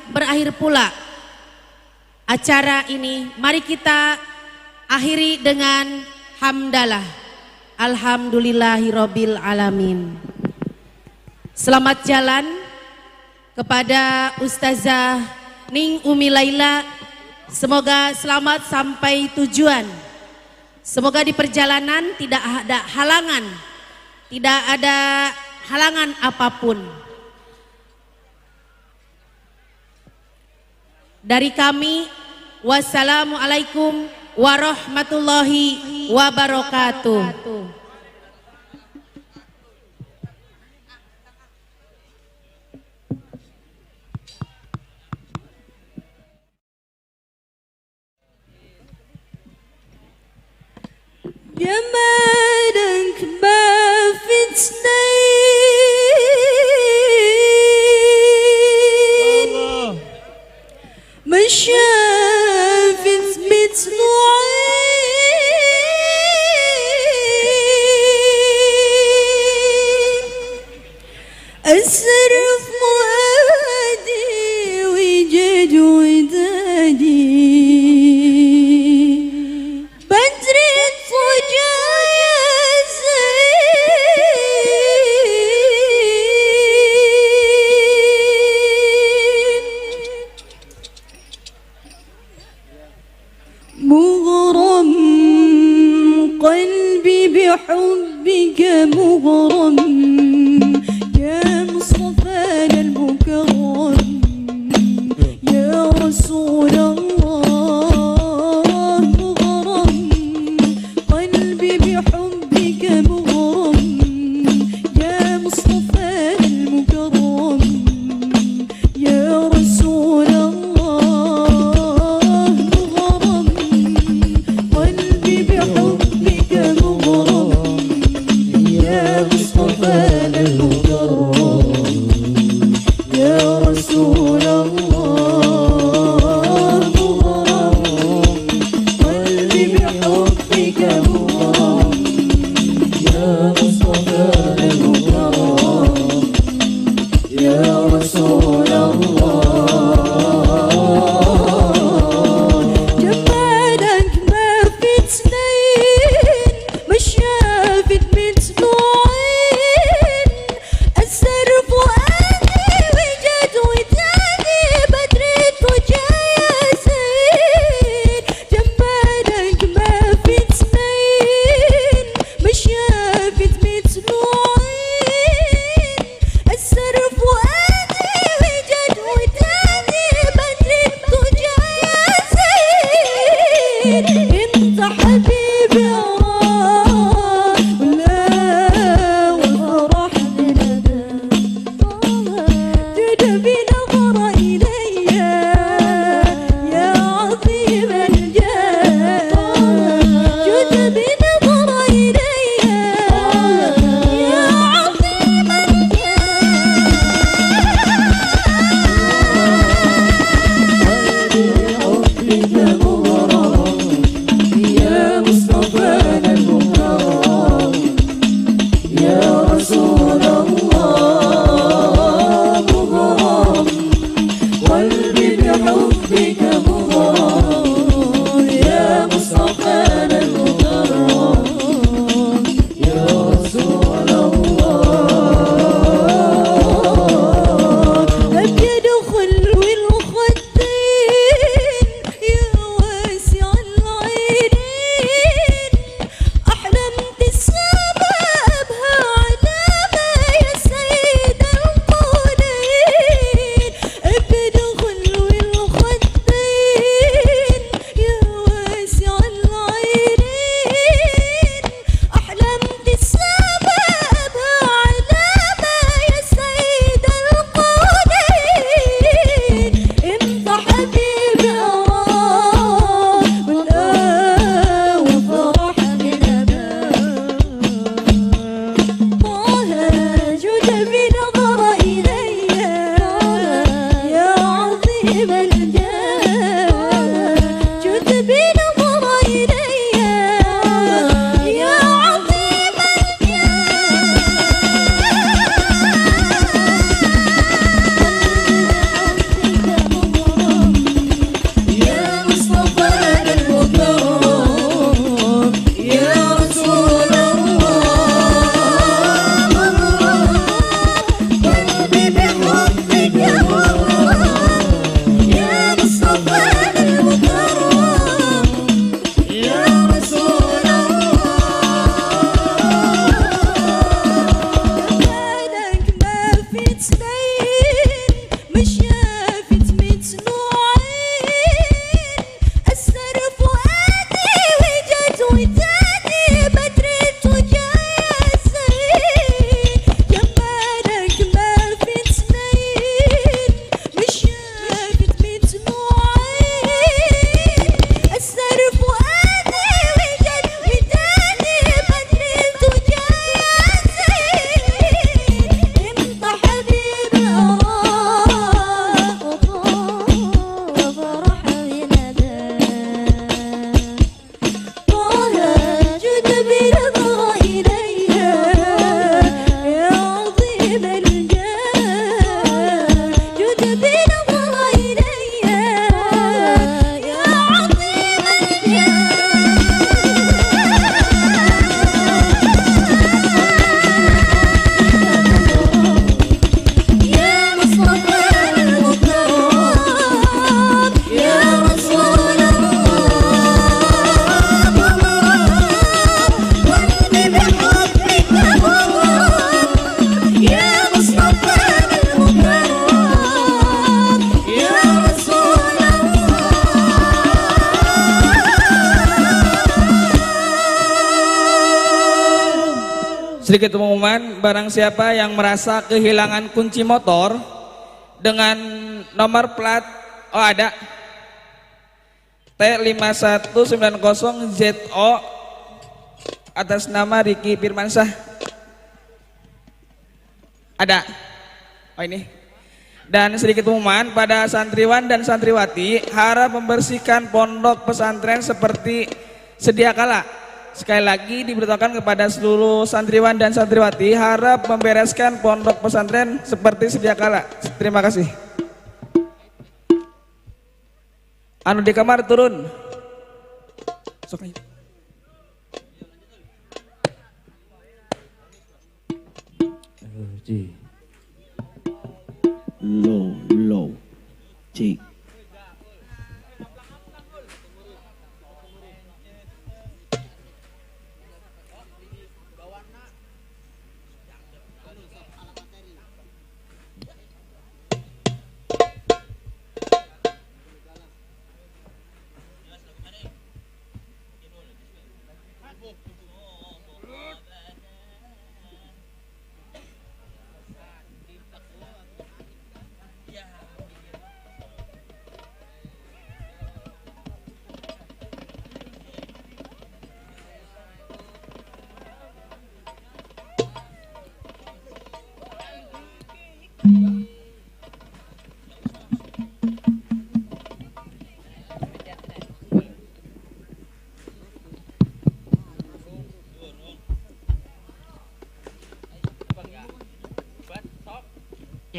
berakhir pula acara ini. Mari kita akhiri dengan hamdalah. Alhamdulillahirabbil alamin. Selamat jalan kepada Ustazah Ning Umi Laila. Semoga selamat sampai tujuan. Semoga di perjalanan tidak ada halangan apapun. Dari kami, wassalamualaikum warahmatullahi wabarakatuh. جمالك ما في سنين ما شافت مثل عين أسر فؤادي وجد ودادي مغرم قلبي بحبك مغرم يا المكرم يا رسول الله مغرم قلبي بحبك مغرم يا مصطفى المكرم يا رسول الله جمالك ما في سنين مش شافت من سنوين أسر فؤادي وجد وداني بدرت وجاي زين جمالك ما في سنين مش شافت من سنوين أسر فؤادي وجد وداني بدرت وجاي زين انت حبيبي ولا والفرح لنا جد بنظر إلي يا عظيم الجاه جد بنظر إلي يا عظيم الجاه مغرم يا مصطفى المكرم يا رسول الله مغرم قلبي بحبك مغرم يا مصطفى المكرم يا رسول الله أبيض خلو الخدين يا واسع العينين أحلمت السماء بها علامة يا سيد القولين أبيض خلو الخدين يا واسع العينين أحلمت السماء بها علامة يا سيد القولين انت حبيبي ولا وفرح لنا طه جد بنظر إلي يا عظيم الجاه جد بنظر إلي يا عظيم يا مصطفى المكرم يا رسول الله قلبي بحبك مغرم يا مصطفى المكرم يا رسول جمالك ما في سنين مش شافت من سنوين أسر فؤادي وجد وداني بدرت وجاي زين جمالك ما في سنين مش شافت من سنوين أسر فؤادي وجد وداني بدرت وجاي زين انت حبيبي وفرح ولنا طه جد بنظر إلي يا عظيم الجاه جد بنظر إلي يا عظيم الجاه يا مصطفى المكرم يا رسول الله قلبي بحبك مغرم يا مصطفى المكرم يا رسول الله Sedikit pengumuman, barang siapa yang merasa kehilangan kunci motor dengan nomor plat, oh ada T5190ZO atas nama Riki Firmansyah. Ada. Oh ini. Dan sedikit pengumuman pada santriwan dan santriwati harap membersihkan pondok pesantren seperti sedia kala. Sekali lagi diberitahukan kepada seluruh santriwan dan santriwati harap membereskan pondok pesantren seperti sedia kala. Terima kasih. Anu di kamar turun. Sok aja. Low, cik.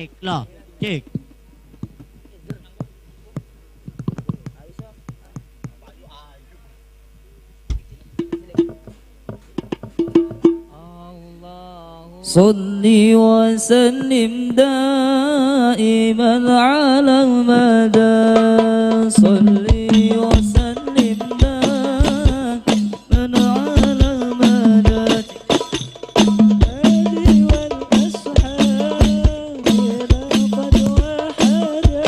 Cek lah, cek. صلي وسلم دائما على المدى صلي وسلم دائما على المدى الآل والأصحاب لقد وحدا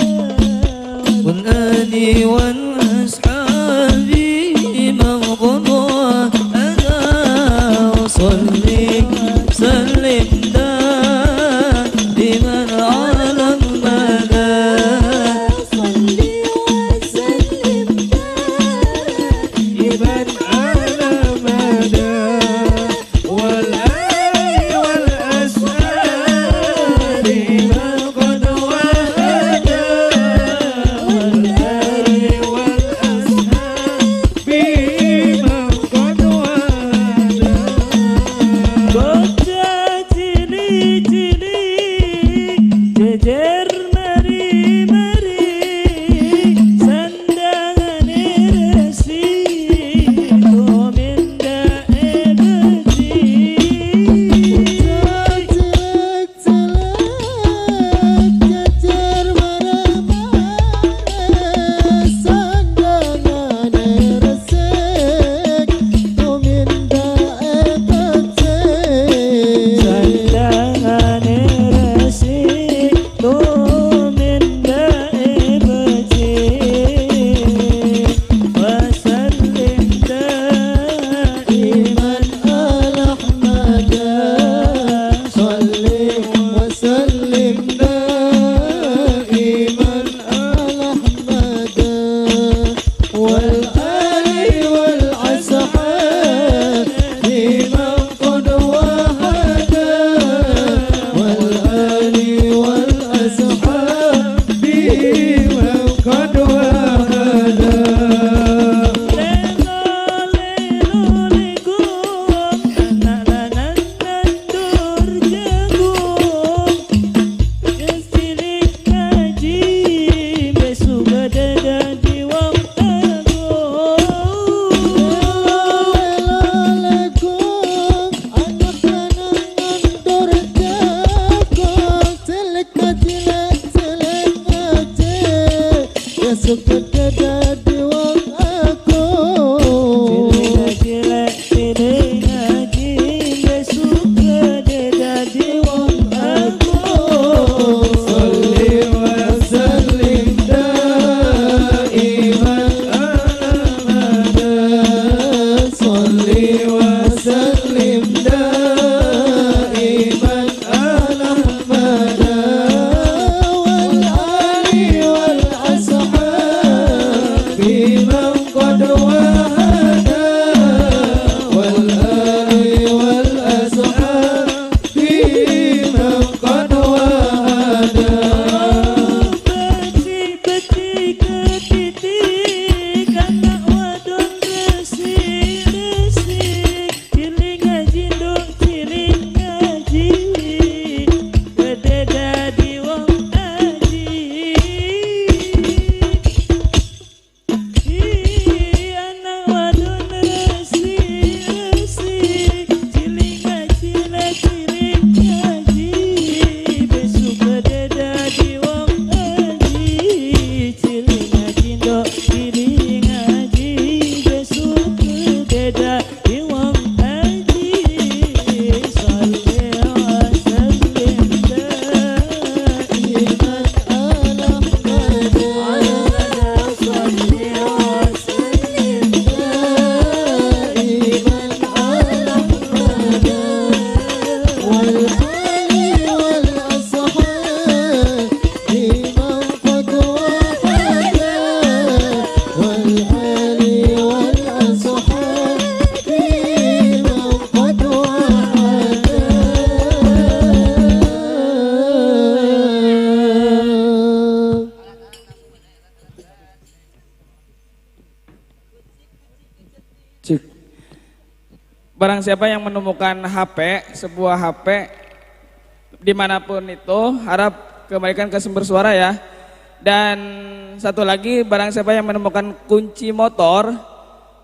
والآل والأصحاب من قد وحدا صلي سلم دائما على المدى صلي وسلم دائما على مدى والآل والأسرار ما قد وهدى والآل والأسرار بما قد وهدى jejer mari-mari sandangan resi gominda ebeti jejer marah-marah sandangan resek tuminda ebeti sandangan resi gominda ebeti wasallim daiman على أحمد صلي وسلم دائما على أحمد والآل والأصحاب لمن قد وهدى والآل والأصحاب لمن قد وهدى Suka dada di wong aku Salli wa sallim daiman ala mada Salli wa sallim daiman ala mada wal ali wal ashab barang siapa yang menemukan HP, sebuah HP dimanapun itu, harap kembalikan ke sumber suara ya. Dan satu lagi, barang siapa yang menemukan kunci motor,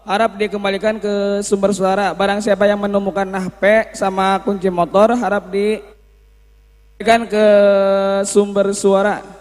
harap dikembalikan ke sumber suara. Barang siapa yang menemukan HP sama kunci motor, harap dikembalikan ke sumber suara.